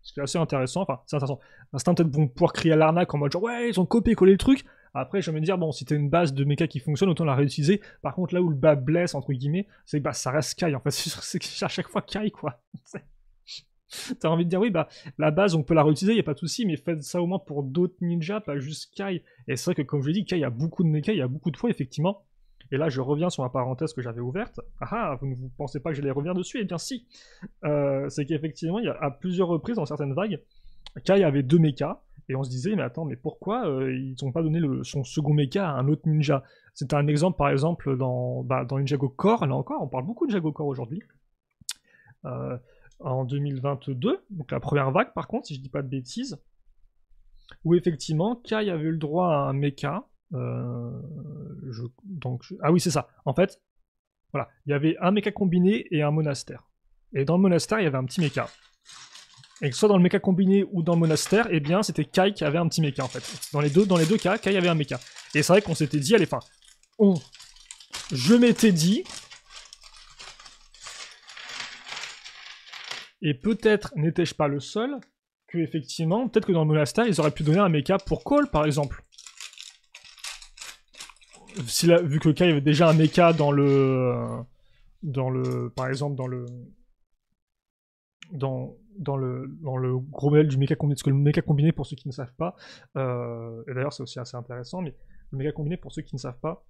ce qui est assez intéressant. Enfin, c'est intéressant. Certains peut-être vont pouvoir crier à l'arnaque en mode genre ouais, ils ont copié-collé le truc. Après, je vais me dire, bon, si t'as une base de méca qui fonctionne, autant la réutiliser. Par contre, là où le bas blesse, entre guillemets, c'est que bah, ça reste Kai. En fait, c'est à chaque fois Kai, quoi. T'as envie de dire, oui, bah, la base, on peut la réutiliser, y a pas de souci, mais faites ça au moins pour d'autres ninjas, pas juste Kai. Et c'est vrai que, comme je l'ai dit, Kai, il y a beaucoup de mecha, il y a beaucoup de fois, effectivement. Et là, je reviens sur ma parenthèse que j'avais ouverte. Ah, vous ne vous pensez pas que j'allais revenir dessus? Eh bien, si. C'est qu'effectivement, il y a à plusieurs reprises, dans certaines vagues, Kai avait 2 mechas, et on se disait, mais attends, mais pourquoi ils n'ont pas donné son second mecha à un autre ninja? C'était un exemple, par exemple, dans Ninjago Core, là encore, on parle beaucoup de Ninjago Core aujourd'hui. En 2022, donc la première vague par contre, si je dis pas de bêtises, où effectivement Kai avait eu le droit à un mecha. Ah oui, c'est ça. En fait, voilà, il y avait un mecha combiné et un monastère. Et dans le monastère, il y avait un petit mecha. Et que soit dans le mecha combiné ou dans le monastère, eh bien, c'était Kai qui avait un petit mecha en fait. Dans les deux cas, Kai avait un mecha. Et c'est vrai qu'on s'était dit, allez, je m'étais dit, et peut-être n'étais-je pas le seul, que effectivement, peut-être que dans le monastère, ils auraient pu donner un mecha pour Cole, par exemple. Vu que Kai avait déjà un mecha dans le... par exemple, dans le gros modèle du mecha combiné, parce que le mecha combiné, pour ceux qui ne savent pas, et d'ailleurs c'est aussi assez intéressant, mais le mecha combiné, pour ceux qui ne savent pas,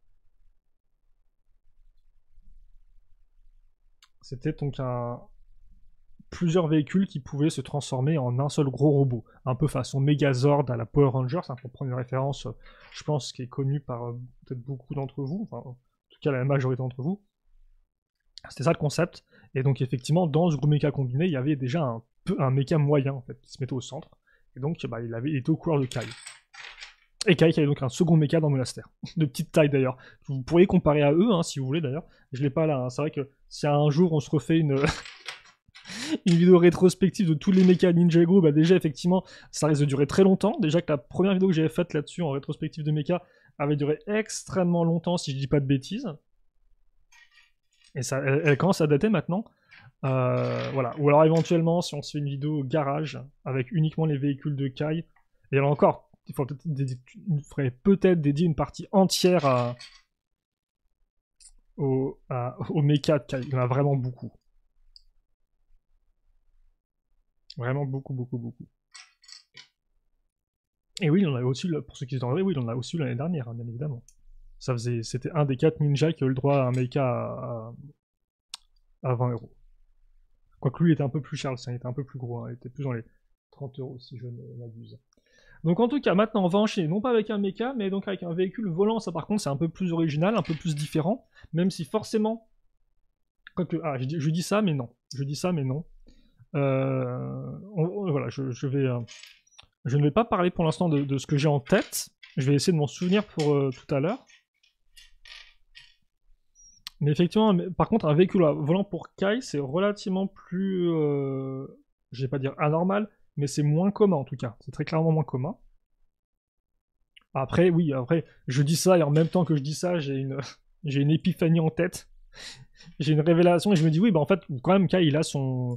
c'était donc plusieurs véhicules qui pouvaient se transformer en un seul gros robot, un peu façon Megazord à la Power Rangers, hein, pour prendre une référence, je pense, qui est connue par peut-être beaucoup d'entre vous, enfin, en tout cas la majorité d'entre vous. C'était ça le concept, et donc effectivement, dans ce gros mecha combiné, il y avait déjà un mecha moyen, en fait, qui se mettait au centre, et donc bah, il était aux couleurs de Kai. Et Kai qui avait donc un second mecha dans Monastère, de petite taille d'ailleurs. Vous pourriez comparer à eux, hein, si vous voulez d'ailleurs. Je l'ai pas là, hein. C'est vrai que si un jour on se refait une vidéo rétrospective de tous les mechas Ninjago, bah déjà effectivement ça risque de durer très longtemps. Déjà que la première vidéo que j'avais faite là-dessus en rétrospective de mecha avait duré extrêmement longtemps si je dis pas de bêtises. Et ça, elle commence à dater maintenant. Voilà. Ou alors éventuellement si on se fait une vidéo garage avec uniquement les véhicules de Kai. Et alors encore, il faudrait peut-être dédier une partie entière au mecha de Kai. Il y en a vraiment beaucoup. Vraiment beaucoup. Et oui, il en a aussi, pour ceux qui se demanderaient, oui, il en a aussi l'année dernière, hein, bien évidemment. C'était un des 4 ninjas qui a eu le droit à un mecha à 20 euros. Quoique lui, il était un peu plus cher, il était un peu plus gros, hein, il était plus dans les 30 euros si je ne m'abuse. Donc en tout cas, maintenant on va enchaîner, non pas avec un mecha, mais donc avec un véhicule volant. Ça par contre, c'est un peu plus original, un peu plus différent, même si forcément... Quoique, je dis ça, mais non. Je dis ça, mais non. Voilà, je ne vais pas parler pour l'instant de ce que j'ai en tête. Je vais essayer de m'en souvenir pour tout à l'heure. Mais effectivement, par contre, un véhicule volant pour Kai, c'est relativement plus... je vais pas dire anormal, mais c'est moins commun en tout cas. C'est très clairement moins commun. Après, oui, je dis ça, et en même temps que je dis ça, j'ai une épiphanie en tête. J'ai une révélation, et je me dis, oui, bah en fait, quand même, Kai, il a son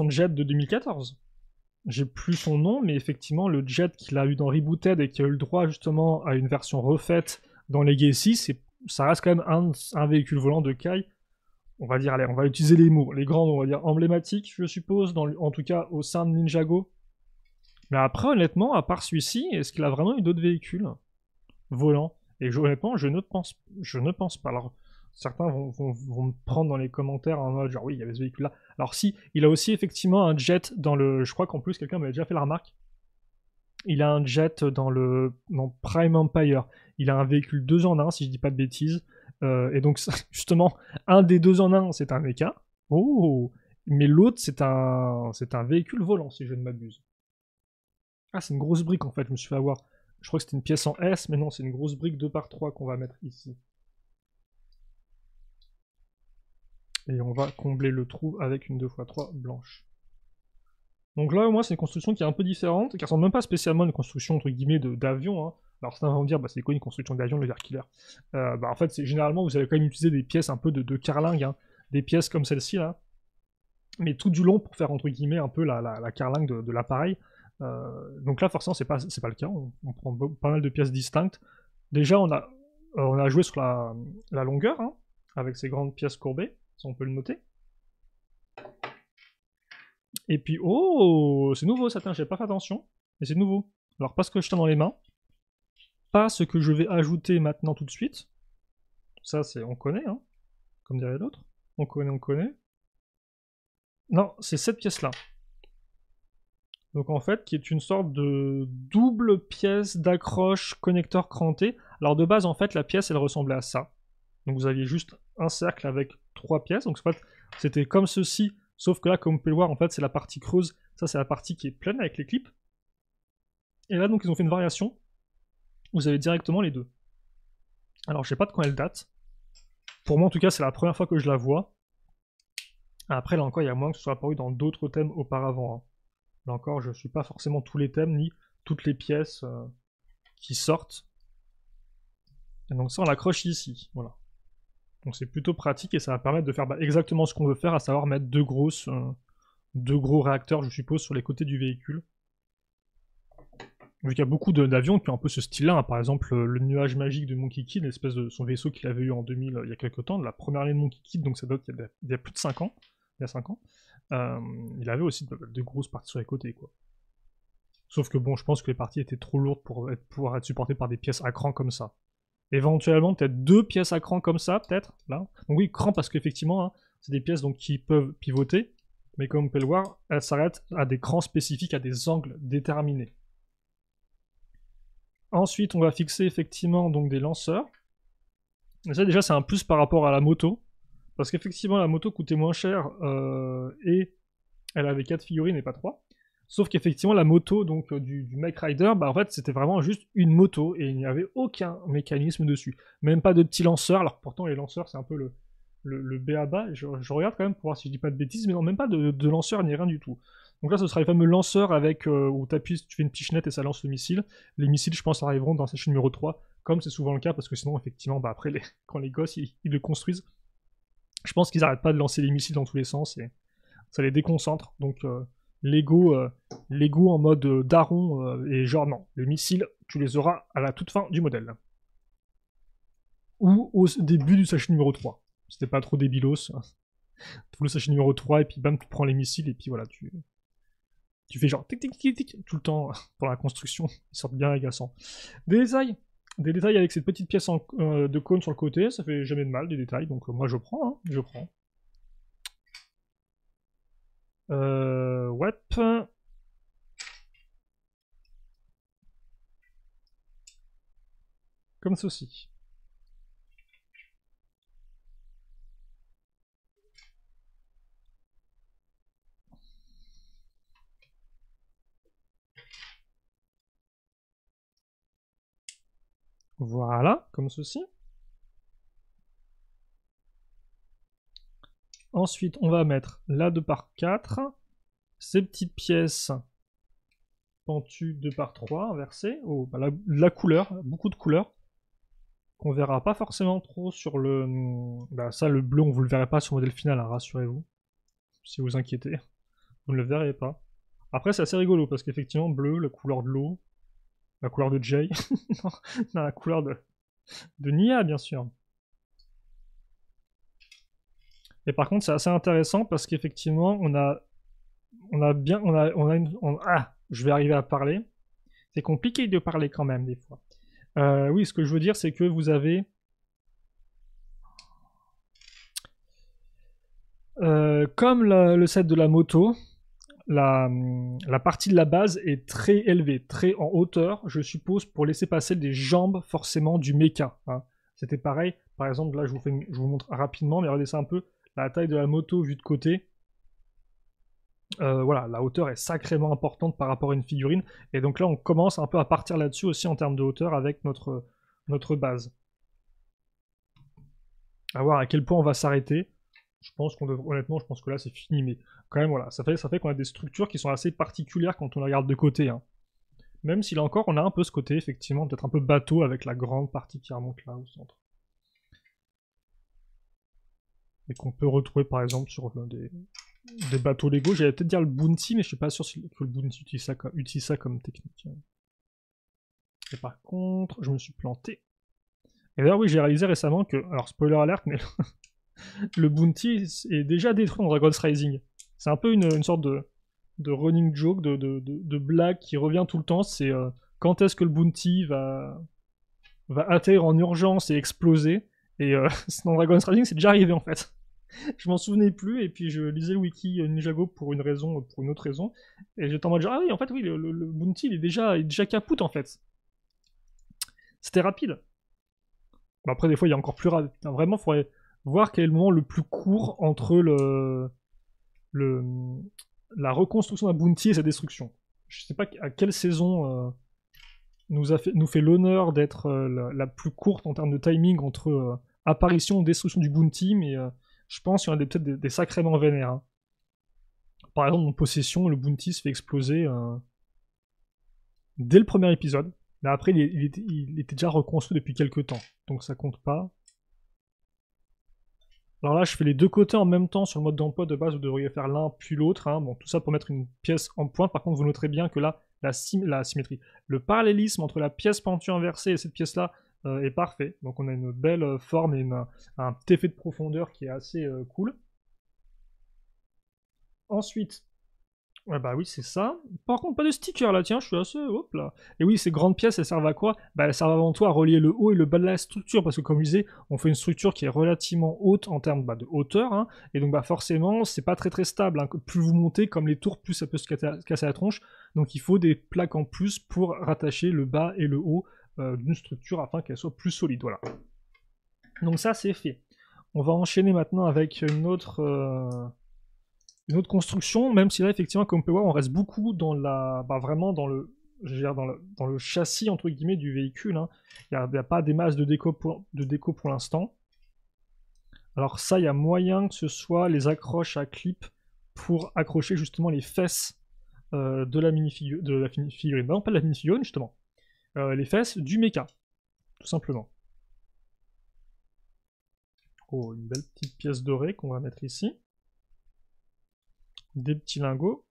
jet de 2014. J'ai plus son nom, mais effectivement, le jet qu'il a eu dans Rebooted et qui a eu le droit justement à une version refaite dans Legacy, ça reste quand même un véhicule volant de Kai. On va dire, allez, on va utiliser les mots, les grands mots, on va dire emblématiques, je suppose, en tout cas au sein de Ninjago. Mais après, honnêtement, à part celui-ci, est-ce qu'il a vraiment eu d'autres véhicules volants? Et honnêtement, je ne pense pas. Alors, certains vont me prendre dans les commentaires en mode genre oui, il y avait ce véhicule-là. Alors si, il a aussi effectivement un jet dans le... Je crois qu'en plus, quelqu'un m'avait déjà fait la remarque. Il a un jet dans Prime Empire. Il a un véhicule 2 en 1, si je dis pas de bêtises. Et donc, justement, un des 2 en 1, c'est un mecha. Oh! Mais l'autre, c'est un véhicule volant, si je ne m'abuse. Ah, c'est une grosse brique, en fait, je me suis fait avoir. Je crois que c'était une pièce en S, mais non, c'est une grosse brique 2x3 qu'on va mettre ici. Et on va combler le trou avec une 2x3 blanche. Donc là, au moins, c'est une construction qui est un peu différente, qui ressemble même pas spécialement à une construction, entre guillemets, d'avion. Hein. Alors certains vont me dire, bah, c'est quoi une construction d'avion, le Verkiller bah, en fait, généralement, vous allez quand même utiliser des pièces un peu de carlingue, hein. Des pièces comme celle-ci, là. Mais tout du long pour faire, entre guillemets, un peu la carlingue de l'appareil. Donc là, forcément, c'est pas le cas. On prend pas mal de pièces distinctes. Déjà, on a joué sur la longueur, hein, avec ces grandes pièces courbées, ça on peut le noter. Et puis, oh, c'est nouveau ça, j'ai pas fait attention, mais c'est nouveau. Alors, pas ce que je tiens dans les mains, pas ce que je vais ajouter maintenant tout de suite. Ça, on connaît, hein, comme dirait l'autre. On connaît. Non, c'est cette pièce-là. Donc en fait, qui est une sorte de double pièce d'accroche connecteur cranté. Alors de base, en fait, la pièce, elle ressemblait à ça. Donc vous aviez juste un cercle avec 3 pièces. Donc en fait, c'était comme ceci, sauf que là, comme vous pouvez le voir, en fait, c'est la partie creuse. Ça, c'est la partie qui est pleine avec les clips. Et là, donc, ils ont fait une variation. Vous avez directement les deux. Alors, je sais pas de quand elle date. Pour moi, en tout cas, c'est la première fois que je la vois. Après, là encore, il y a moins que ce soit apparu dans d'autres thèmes auparavant. Hein. Là encore, je ne suis pas forcément tous les thèmes, ni toutes les pièces qui sortent. Et donc ça, on l'accroche ici, voilà. Donc c'est plutôt pratique et ça va permettre de faire exactement ce qu'on veut faire, à savoir mettre deux gros réacteurs, je suppose, sur les côtés du véhicule. Vu qu'il y a beaucoup d'avions qui ont un peu ce style-là, hein. Par exemple le nuage magique de Monkey Kid, l'espèce de son vaisseau qu'il avait eu en 2000, il y a quelques temps, de la première année de Monkey Kid, donc ça date il y a plus de 5 ans, il y a 5 ans. Il avait aussi de grosses parties sur les côtés, quoi. Sauf que bon, je pense que les parties étaient trop lourdes pour pouvoir être supportées par des pièces à cran comme ça. Éventuellement, peut-être 2 pièces à cran comme ça, peut-être, là. Donc oui, cran parce qu'effectivement, hein, c'est des pièces donc, qui peuvent pivoter, mais comme on peut le voir, elles s'arrêtent à des crans spécifiques, à des angles déterminés. Ensuite, on va fixer effectivement donc des lanceurs. Et ça déjà, c'est un plus par rapport à la moto, parce qu'effectivement, la moto coûtait moins cher, et elle avait 4 figurines et pas 3. Sauf qu'effectivement, la moto donc du Mech Rider, bah en fait, c'était vraiment juste une moto et il n'y avait aucun mécanisme dessus. Même pas de petits lanceurs, alors pourtant les lanceurs, c'est un peu le b.a.-ba. Je regarde quand même pour voir si je dis pas de bêtises, mais non, même pas de lanceur ni rien du tout. Donc là, ce sera les fameux lanceurs avec où tu appuies, tu fais une pichenette et ça lance le missile. Les missiles, je pense, arriveront dans session numéro 3, comme c'est souvent le cas, parce que sinon, effectivement, bah, après, quand les gosses, ils le construisent, je pense qu'ils n'arrêtent pas de lancer les missiles dans tous les sens et ça les déconcentre. Donc Lego en mode daron et genre non, les missiles, tu les auras à la toute fin du modèle. Ou au début du sachet numéro 3. C'était pas trop débilos. Tout le sachet numéro 3 et puis bam, tu prends les missiles et puis voilà, tu fais genre tic tic tic tic tout le temps pour la construction. Ils sortent bien agaçants. Des détails avec cette petite pièce de cône sur le côté, ça fait jamais de mal, des détails, donc moi je prends, hein, je prends. Ouais. Comme ceci. Voilà, comme ceci. Ensuite, on va mettre la 2x4, ces petites pièces pentues 2x3 inversées, oh, bah la couleur, beaucoup de couleurs, qu'on verra pas forcément trop sur le... Bah ça, le bleu, on vous le verrez pas sur le modèle final, hein, rassurez-vous. Si vous inquiétez, vous ne le verrez pas. Après, c'est assez rigolo, parce qu'effectivement, bleu, la couleur de l'eau, la couleur de Jay, non, la couleur de Nia, bien sûr. Et par contre, c'est assez intéressant parce qu'effectivement, je vais arriver à parler. C'est compliqué de parler quand même des fois. Oui, ce que je veux dire, c'est que vous avez comme le set de la moto, la partie de la base est très élevée, très en hauteur, je suppose, pour laisser passer des jambes forcément du mecha. Hein. C'était pareil, par exemple, là je vous montre rapidement, mais regardez ça un peu, la taille de la moto vue de côté. Voilà, la hauteur est sacrément importante par rapport à une figurine, et donc là on commence un peu à partir là-dessus aussi en termes de hauteur avec notre base. À voir à quel point on va s'arrêter. Je pense qu'on devrait, honnêtement, je pense que là c'est fini, mais quand même voilà, ça fait qu'on a des structures qui sont assez particulières quand on les regarde de côté, hein. Même si là encore on a un peu ce côté effectivement peut-être un peu bateau avec la grande partie qui remonte là au centre. Et qu'on peut retrouver par exemple sur des bateaux Lego. J'allais peut-être dire le Bounty, mais je suis pas sûr que le Bounty utilise ça comme technique. Et par contre, je me suis planté. Et d'ailleurs, oui, j'ai réalisé récemment que, alors spoiler alert, mais le Bounty est déjà détruit dans Dragon's Rising. C'est un peu une sorte de running joke, de blague qui revient tout le temps. C'est quand est-ce que le Bounty va atterrir en urgence et exploser. Et dans Dragon's Rising, c'est déjà arrivé en fait. Je m'en souvenais plus, et puis je lisais le wiki Ninjago pour une autre raison, et j'étais en mode genre, ah oui, en fait, oui, le Bounty, il est déjà capoute, en fait. C'était rapide. Bon, après, des fois, il y a encore plus rapide. Vraiment, il faudrait voir quel est le moment le plus court entre la reconstruction d'un Bounty et sa destruction. Je sais pas à quelle saison nous fait l'honneur d'être la plus courte en termes de timing entre apparition et destruction du Bounty, mais je pense qu'il y en a peut-être des sacrément vénères. Hein. Par exemple, en Possession, le Bounty se fait exploser dès le premier épisode. Mais après, il était déjà reconstruit depuis quelques temps. Donc ça compte pas. Alors là, je fais les deux côtés en même temps sur le mode d'emploi de base. Vous devriez faire l'un puis l'autre. Hein. Bon, tout ça pour mettre une pièce en pointe. Par contre, vous noterez bien que là, la symétrie, le parallélisme entre la pièce pentue inversée et cette pièce-là est parfait. Donc on a une belle forme et un petit effet de profondeur qui est assez cool. Ensuite, ouais, bah oui, c'est ça. Par contre, pas de sticker là, tiens, je suis assez. Hop là. Et oui, ces grandes pièces, elles servent à quoi? Bah, elles servent avant tout à relier le haut et le bas de la structure, parce que comme je disais, on fait une structure qui est relativement haute en termes de hauteur, hein, et donc bah forcément, c'est pas très stable. Hein. Plus vous montez, comme les tours, plus ça peut se casser la tronche. Donc il faut des plaques en plus pour rattacher le bas et le haut d'une structure afin qu'elle soit plus solide. Voilà. Donc ça, c'est fait. On va enchaîner maintenant avec une autre construction, même si là, effectivement, comme on peut voir, on reste beaucoup dans vraiment dans le châssis, entre guillemets, du véhicule. Hein. Il n'y a pas des masses de déco pour l'instant. Alors ça, il y a moyen que ce soit les accroches à clip pour accrocher justement les fesses de la figurine. Non, pas de la mini-figurine, justement. Les fesses du mecha, tout simplement. Oh, une belle petite pièce dorée qu'on va mettre ici. Des petits lingots.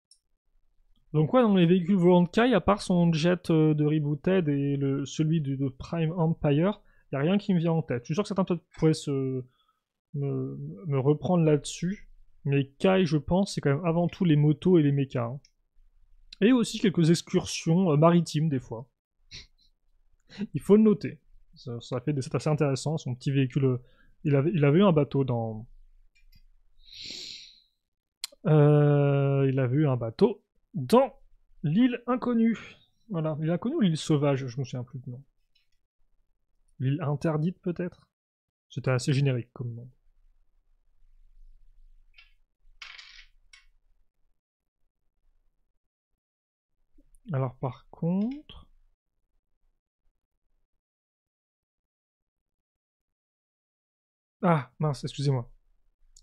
Donc ouais, dans les véhicules volants de Kai, à part son jet de Rebooted et celui de Prime Empire, il n'y a rien qui me vient en tête. Je suis sûr que certains peut-être pourraient me reprendre là-dessus, mais Kai, je pense, c'est quand même avant tout les motos et les mechas. Hein. Et aussi quelques excursions maritimes, des fois. Il faut le noter. Ça fait c'est assez intéressant, son petit véhicule. Il avait eu un bateau dans... il avait eu un bateau dans l'île inconnue. Voilà, l'île inconnue ou l'île sauvage, je me souviens plus de nom. L'île interdite peut-être. C'était assez générique comme nom. Alors par contre... Ah, mince, excusez-moi.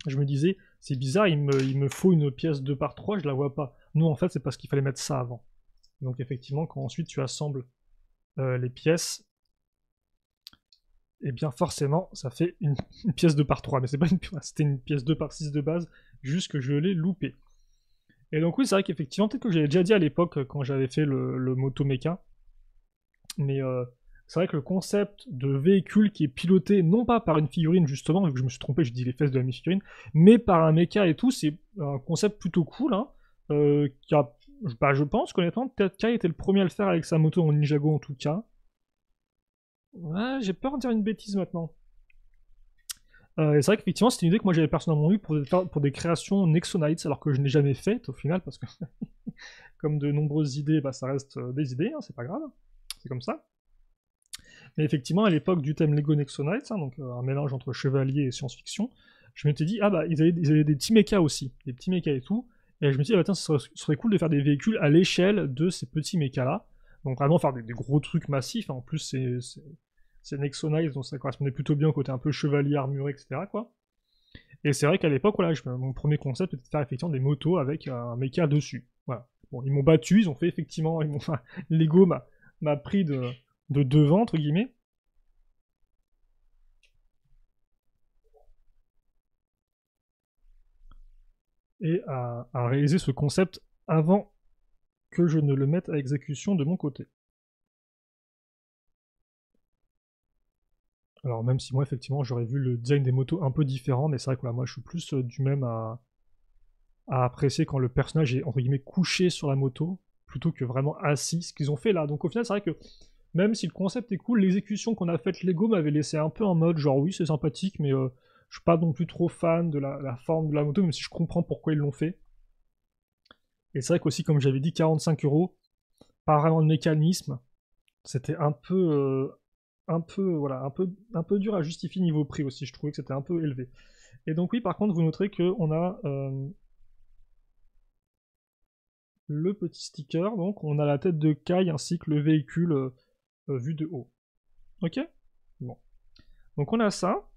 Je me disais, c'est bizarre, il me faut une pièce 2x3, je la vois pas. Non, en fait, c'est parce qu'il fallait mettre ça avant. Donc effectivement, quand ensuite tu assembles les pièces, eh bien forcément, ça fait une pièce 2x3. Mais c'est pas c'était une pièce 2x6 de base, juste que je l'ai loupé. Et donc oui, c'est vrai qu'effectivement, peut-être que j'avais déjà dit à l'époque, quand j'avais fait le Moto Mecha, mais c'est vrai que le concept de véhicule qui est piloté non pas par une figurine justement, vu que je me suis trompé, je dis les fesses de la figurine, mais par un mecha et tout, c'est un concept plutôt cool, hein, qui a, je pense qu'honnêtement, peut-être Kai était le premier à le faire avec sa moto en Ninjago en tout cas. Ouais, j'ai peur de dire une bêtise maintenant. Et c'est vrai qu'effectivement, c'était une idée que moi j'avais personnellement eue pour des créations Nexonites, alors que je n'ai jamais fait au final, parce que comme de nombreuses idées, bah, ça reste des idées, hein, c'est pas grave, c'est comme ça. Mais effectivement, à l'époque du thème Lego Nexonites, hein, donc un mélange entre chevalier et science-fiction, je m'étais dit, ah bah, ils avaient des petits mechas aussi, des petits mechas et tout, Et je me dis, ah, tiens, ce serait cool de faire des véhicules à l'échelle de ces petits mechas-là. Donc vraiment faire des gros trucs massifs. En plus, c'est Nexonize, donc ça correspondait plutôt bien au côté un peu chevalier armuré, etc. quoi. Et c'est vrai qu'à l'époque, voilà, mon premier concept était de faire effectivement des motos avec un mecha dessus. Voilà. Bon, ils m'ont battu, ils ont fait effectivement, enfin, Lego m'a pris de devant, entre guillemets. Et à réaliser ce concept avant que je ne le mette à exécution de mon côté. Alors même si moi effectivement j'aurais vu le design des motos un peu différent, mais c'est vrai que voilà, moi je suis plus du même à apprécier quand le personnage est entre guillemets couché sur la moto, plutôt que vraiment assis, ce qu'ils ont fait là. Donc au final c'est vrai que même si le concept est cool, l'exécution qu'on a faite Lego m'avait laissé un peu en mode genre oui c'est sympathique, mais je suis pas non plus trop fan de la forme de la moto, même si je comprends pourquoi ils l'ont fait. Et c'est vrai qu'aussi comme j'avais dit 45 €, pas vraiment de mécanisme, c'était voilà, un peu dur à justifier niveau prix aussi, je trouvais que c'était un peu élevé. Et donc oui, par contre, vous noterez qu'on a le petit sticker, donc on a la tête de Kai ainsi que le véhicule vu de haut. Ok. Bon. Donc on a ça.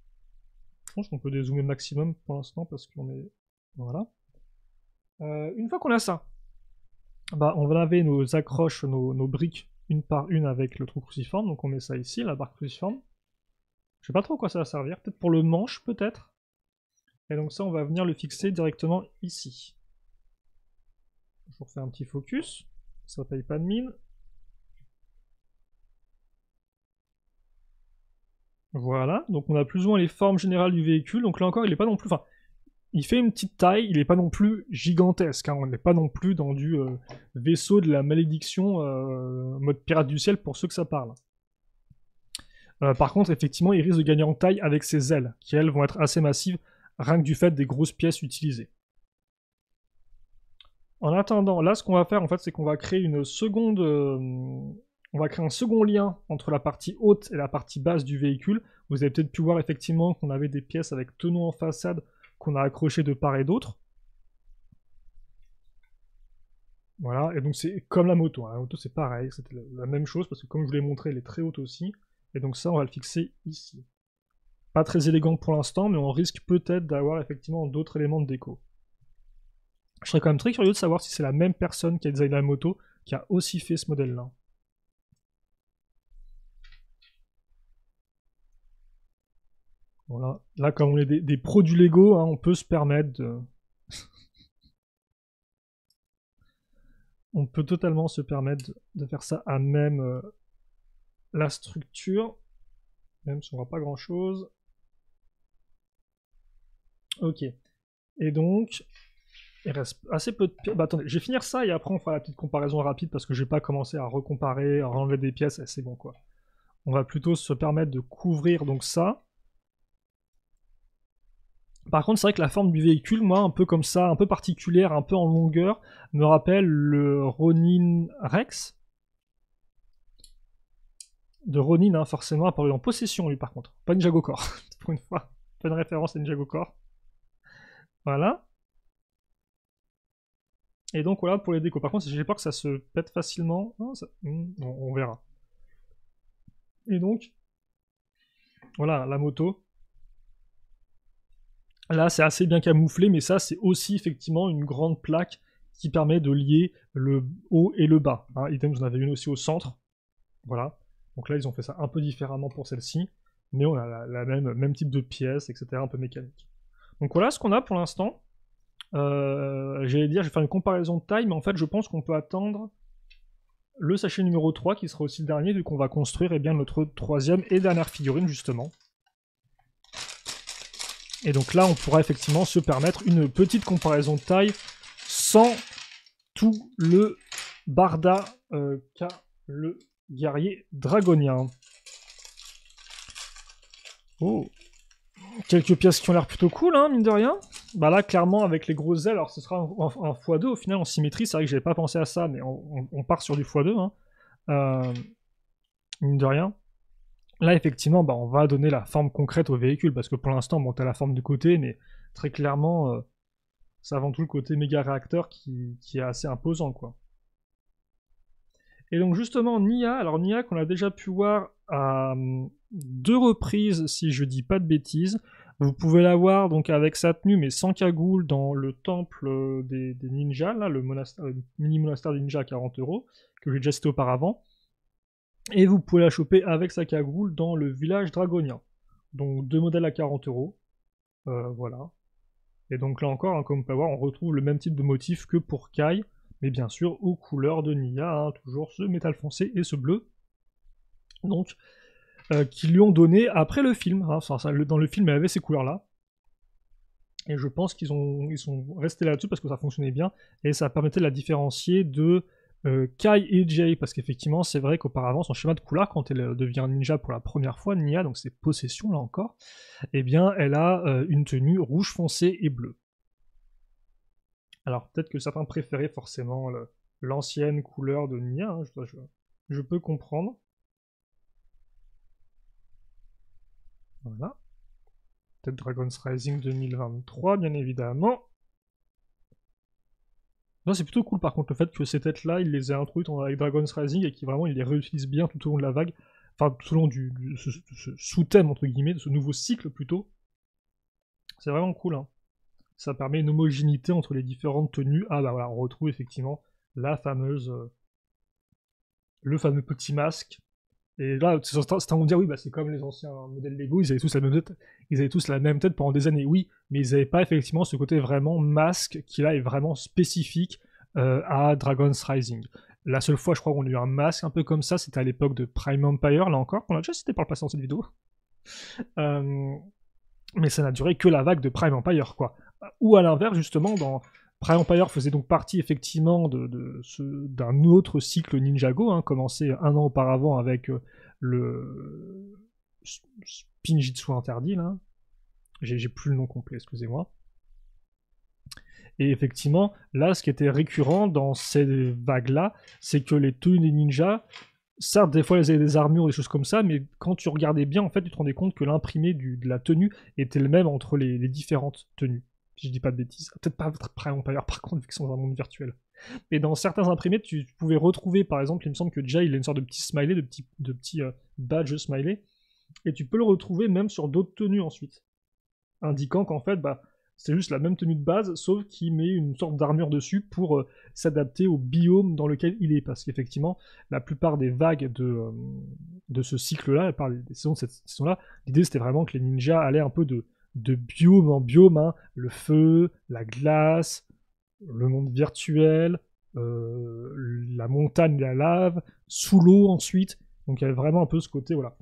Je pense qu'on peut dézoomer maximum pour l'instant parce qu'on est... Voilà. Une fois qu'on a ça, bah, on va laver nos accroches, nos briques une par une avec le trou cruciforme. Donc on met ça ici, la barre cruciforme. Je sais pas trop à quoi ça va servir. Peut-être pour le manche, peut-être. Et donc ça, on va venir le fixer directement ici. Je refais un petit focus. Ça paye pas de mine. Voilà, donc on a plus ou moins les formes générales du véhicule. Donc là encore, il est pas non plus... Enfin, il fait une petite taille, il est pas non plus gigantesque. Hein. On n'est pas non plus dans du vaisseau de la malédiction mode pirate du ciel pour ceux que ça parle. Par contre, effectivement, il risque de gagner en taille avec ses ailes, qui elles vont être assez massives, rien que du fait des grosses pièces utilisées. En attendant, là, ce qu'on va faire, en fait, c'est qu'on va créer une seconde... on va créer un second lien entre la partie haute et la partie basse du véhicule. Vous avez peut-être pu voir, effectivement, qu'on avait des pièces avec tenons en façade qu'on a accrochées de part et d'autre. Voilà, et donc c'est comme la moto. Hein. La moto, c'est pareil, c'était la même chose, parce que comme je vous l'ai montré, elle est très haute aussi. Et donc ça, on va le fixer ici. Pas très élégant pour l'instant, mais on risque peut-être d'avoir effectivement d'autres éléments de déco. Je serais quand même très curieux de savoir si c'est la même personne qui a designé la moto qui a aussi fait ce modèle-là. Voilà. Là, comme on est des pros du Lego, hein, on peut se permettre de... on peut totalement se permettre de faire ça à même la structure, même si on voit pas grand-chose. Ok. Et donc, il reste assez peu de pièces. Bah attendez, je vais finir ça et après on fera la petite comparaison rapide parce que je vais pas commencer à recomparer, à enlever des pièces, c'est bon quoi. On va plutôt se permettre de couvrir donc ça. Par contre, c'est vrai que la forme du véhicule, moi, un peu comme ça, un peu particulière, un peu en longueur, me rappelle le Ronin Rex. De Ronin, hein, forcément, apparu en Possession, lui, par contre. Pas Ninjago Core, pour une fois. Pas une référence à Ninjago Core. Voilà. Et donc, voilà pour les décos. Par contre, j'ai peur que ça se pète facilement. Oh, ça... on verra. Et donc, voilà, la moto. Là, c'est assez bien camouflé, mais ça, c'est aussi effectivement une grande plaque qui permet de lier le haut et le bas. Hein, idem, vous en avez une aussi au centre. Voilà. Donc là, ils ont fait ça un peu différemment pour celle-ci, mais on a la même type de pièce, etc., un peu mécanique. Donc voilà ce qu'on a pour l'instant. J'allais dire, je vais faire une comparaison de taille, mais en fait, je pense qu'on peut attendre le sachet numéro 3, qui sera aussi le dernier, vu qu'on va construire eh bien, notre troisième et dernière figurine, justement. Et donc là, on pourra effectivement se permettre une petite comparaison de taille sans tout le barda qu'a le guerrier dragonien. Oh, quelques pièces qui ont l'air plutôt cool, hein, mine de rien. Bah là, clairement, avec les grosses ailes, alors ce sera un x2 au final en symétrie. C'est vrai que j'avais pas pensé à ça, mais on part sur du x2, hein. Mine de rien. Là, effectivement, bah, on va donner la forme concrète au véhicule, parce que pour l'instant, bon, t'as la forme du côté, mais très clairement, C'est avant tout le côté méga réacteur qui est assez imposant, quoi. Et donc justement, Nia, alors Nia qu'on a déjà pu voir à 2 reprises, si je dis pas de bêtises. Vous pouvez la voir donc avec sa tenue, mais sans cagoule, dans le temple des ninjas, là, le mini monastère des ninjas à 40€, que j'ai déjà cité auparavant. Et vous pouvez la choper avec sa cagoule dans le village dragonien. Donc 2 modèles à 40€. Voilà. Et donc là encore, hein, comme on peut voir, on retrouve le même type de motif que pour Kai, mais bien sûr aux couleurs de Nia, hein, toujours ce métal foncé et ce bleu. Donc, qui lui ont donné après le film. Hein, dans le film, elle avait ces couleurs-là. Et je pense ils sont restés là-dessus parce que ça fonctionnait bien, et ça permettait de la différencier de Kai et Jay, parce qu'effectivement, c'est vrai qu'auparavant, son schéma de couleur, quand elle devient ninja pour la première fois, Nia, donc c'est possession là encore, eh bien, elle a une tenue rouge foncé et bleue. Alors, peut-être que certains préféraient forcément l'ancienne couleur de Nia, hein, je peux comprendre. Voilà. Peut-être Dragon's Rising 2023, bien évidemment. Non, c'est plutôt cool par contre le fait que ces têtes-là, il les ait introduites avec Dragon's Rising et qu'il vraiment il les réutilise bien tout au long de la vague, enfin tout au long de ce sous-thème entre guillemets, de ce nouveau cycle plutôt. C'est vraiment cool, hein. Ça permet une homogénéité entre les différentes tenues. Ah bah voilà, on retrouve effectivement la fameuse, le fameux petit masque. Et là, certains vont dire oui, bah c'est comme les anciens modèles Lego, ils avaient tous la même tête, pendant des années, oui, mais ils n'avaient pas effectivement ce côté vraiment masque qui là est vraiment spécifique à Dragon's Rising. La seule fois, je crois, qu'on a eu un masque un peu comme ça, c'était à l'époque de Prime Empire, là encore, qu'on a déjà cité par le passé dans cette vidéo. Mais ça n'a duré que la vague de Prime Empire, quoi. Ou à l'inverse, justement, dans Prime Empire faisait donc partie effectivement d'un autre cycle Ninjago, hein, commencé un an auparavant avec le Spinjitzu interdit, là. J'ai plus le nom complet, excusez-moi. Et effectivement, là, ce qui était récurrent dans ces vagues-là, c'est que les tenues des ninjas, certes, des fois, elles avaient des armures, des choses comme ça, mais quand tu regardais bien, en fait, tu te rendais compte que l'imprimé de la tenue était le même entre les différentes tenues. Si je dis pas de bêtises. Peut-être pas Prime Empire, par contre, vu qu'ils sont dans un monde virtuel. Mais dans certains imprimés, tu pouvais retrouver, par exemple, il me semble que Jay, il a une sorte de petit smiley, de petit badge smiley, et tu peux le retrouver même sur d'autres tenues ensuite, indiquant qu'en fait, bah, c'est juste la même tenue de base, sauf qu'il met une sorte d'armure dessus pour s'adapter au biome dans lequel il est. Parce qu'effectivement, la plupart des vagues de ce cycle-là, par des saisons de cette saison-là, l'idée c'était vraiment que les ninjas allaient un peu de biome en biome, hein, le feu, la glace, le monde virtuel, la montagne, la lave, sous l'eau ensuite. Donc il y avait vraiment un peu ce côté, voilà,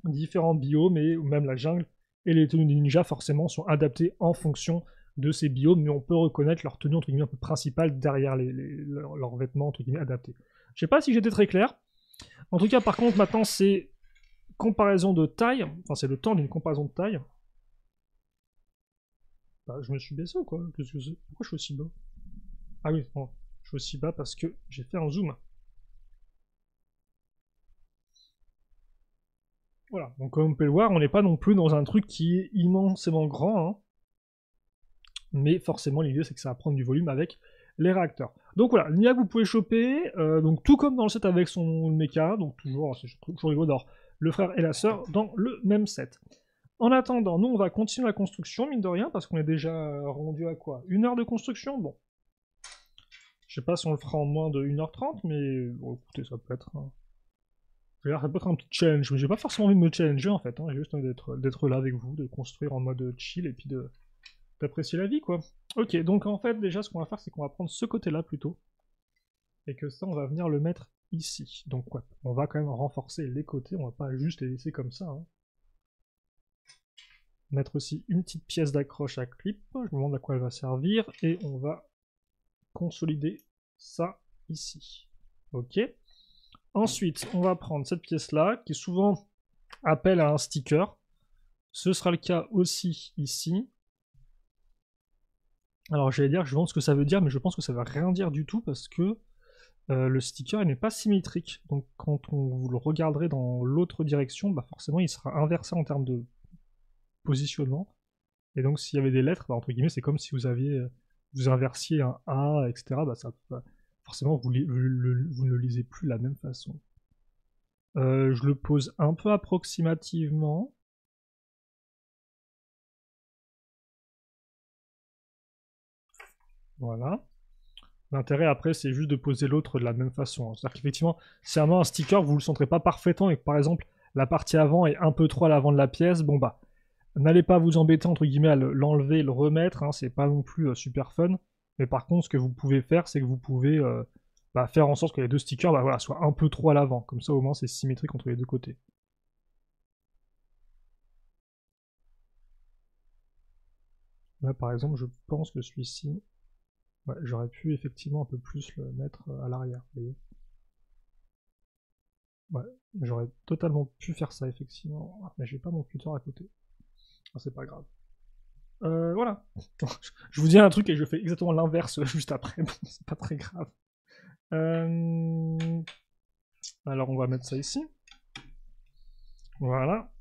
différents biomes, et même la jungle. Et les tenues des ninjas, forcément, sont adaptées en fonction de ces biomes, mais on peut reconnaître leur tenue, entre guillemets, un peu principale derrière leurs vêtements, entre guillemets, adaptés. Je sais pas si j'étais très clair. En tout cas, par contre, maintenant, c'est comparaison de taille. Enfin, c'est le temps d'une comparaison de taille. Bah, je me suis baissé ou quoi? Pourquoi je suis aussi bas? Ah oui, bon, je suis aussi bas parce que j'ai fait un zoom. Voilà, donc comme on peut le voir, on n'est pas non plus dans un truc qui est immensément grand, hein. Mais forcément l'idée c'est que ça va prendre du volume avec les réacteurs. Donc voilà, Nia que vous pouvez choper, donc tout comme dans le set avec son mecha, donc toujours, c'est toujours rigolo d'avoir le frère et la sœur dans le même set. En attendant, nous on va continuer la construction, mine de rien, parce qu'on est déjà rendu à quoi? 1 heure de construction? Bon. Je sais pas si on le fera en moins de 1h30, mais bon, écoutez, ça peut être... Ça peut être un petit challenge, mais j'ai pas forcément envie de me challenger en fait, hein. J'ai juste envie d'être là avec vous, de construire en mode chill et puis d'apprécier la vie quoi. Ok, donc en fait déjà ce qu'on va faire c'est qu'on va prendre ce côté-là plutôt, et que ça on va venir le mettre ici. Donc ouais, on va quand même renforcer les côtés, on va pas juste les laisser comme ça, hein. Mettre aussi une petite pièce d'accroche à clip, je me demande à quoi elle va servir, et on va consolider ça ici. Ok. Ensuite, on va prendre cette pièce-là, qui souvent appelle à un sticker. Ce sera le cas aussi ici. Alors j'allais dire, je demande ce que ça veut dire, mais je pense que ça ne va rien dire du tout, parce que le sticker n'est pas symétrique. Donc quand vous le regarderez dans l'autre direction, bah forcément il sera inversé en termes de positionnement. Et donc s'il y avait des lettres, bah, entre guillemets, c'est comme si vous aviez vous inversiez un A, etc., bah ça, forcément, vous ne le lisez plus de la même façon. Je le pose un peu approximativement. Voilà. L'intérêt après, c'est juste de poser l'autre de la même façon. C'est-à-dire qu'effectivement, si un sticker, vous ne le sentirez pas parfaitement et que par exemple, la partie avant est un peu trop à l'avant de la pièce, bon bah, n'allez pas vous embêter entre guillemets à l'enlever et le remettre, hein, c'est pas non plus super fun. Mais par contre, ce que vous pouvez faire, c'est que vous pouvez faire en sorte que les deux stickers voilà, soient un peu trop à l'avant. Comme ça, au moins, c'est symétrique entre les deux côtés. Là, par exemple, je pense que celui-ci, ouais, j'aurais pu effectivement un peu plus le mettre à l'arrière, vous voyez. Ouais, j'aurais totalement pu faire ça, effectivement. Mais j'ai pas mon cutter à côté. Ah, c'est pas grave. Voilà. Je vous dis un truc et je fais exactement l'inverse juste après. Bon, c'est pas très grave. Alors, on va mettre ça ici. Voilà.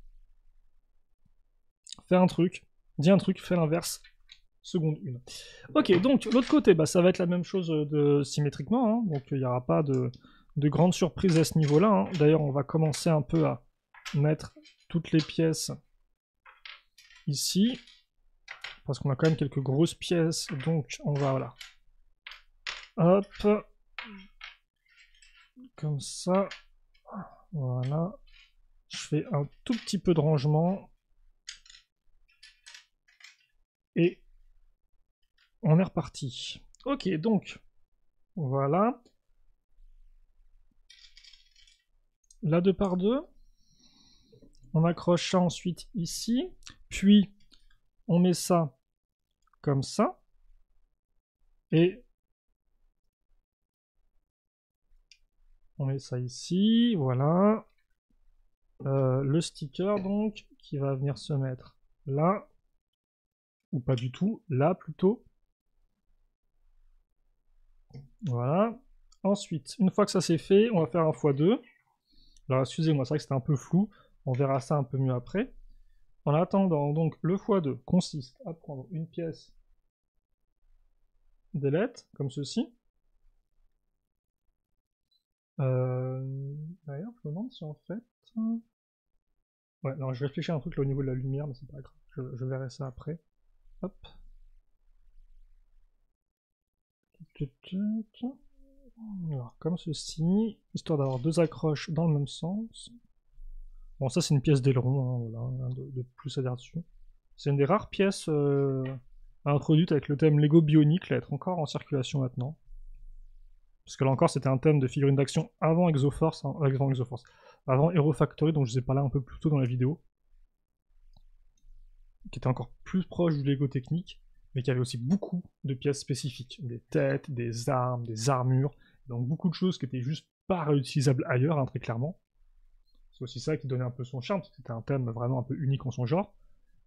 Fais un truc. Dis un truc, fais l'inverse. Seconde 1. Ok, donc l'autre côté, bah, ça va être la même chose symétriquement. Hein, donc il n'y aura pas de grandes surprises à ce niveau-là. Hein. D'ailleurs, on va commencer un peu à mettre toutes les pièces ici. Parce qu'on a quand même quelques grosses pièces. Donc on va, voilà. Hop. Comme ça. Voilà. Je fais un tout petit peu de rangement. Et on est reparti. Ok, donc, voilà. Là, 2 par 2. On accroche ça ensuite ici. Puis, on met ça comme ça. Et on met ça ici. Voilà. Le sticker, donc, qui va venir se mettre là. Ou pas du tout. Là, plutôt. Voilà. Ensuite, une fois que ça c'est fait, on va faire un x2. Alors, excusez-moi, c'est vrai que c'était un peu flou. On verra ça un peu mieux après. En attendant, donc, le x2 consiste à prendre une pièce d'ailette, comme ceci. D'ailleurs, je me demande si en fait... Ouais, non, je réfléchis à un truc là au niveau de la lumière, mais c'est pas grave. Je verrai ça après. Hop. Alors, comme ceci, histoire d'avoir 2 accroches dans le même sens. Bon, ça c'est une pièce d'aileron, hein, voilà, de plus à dire dessus. C'est une des rares pièces introduites avec le thème Lego Bionicle à être encore en circulation maintenant. Parce que là encore, c'était un thème de figurine d'action avant Exoforce, hein, avant Exoforce, avant Hero Factory, dont je vous ai parlé un peu plus tôt dans la vidéo, qui était encore plus proche du Lego technique, mais qui avait aussi beaucoup de pièces spécifiques, des têtes, des armes, des armures, donc beaucoup de choses qui étaient juste pas réutilisables ailleurs, hein, très clairement. C'est aussi ça qui donnait un peu son charme, parce que c'était un thème vraiment un peu unique en son genre,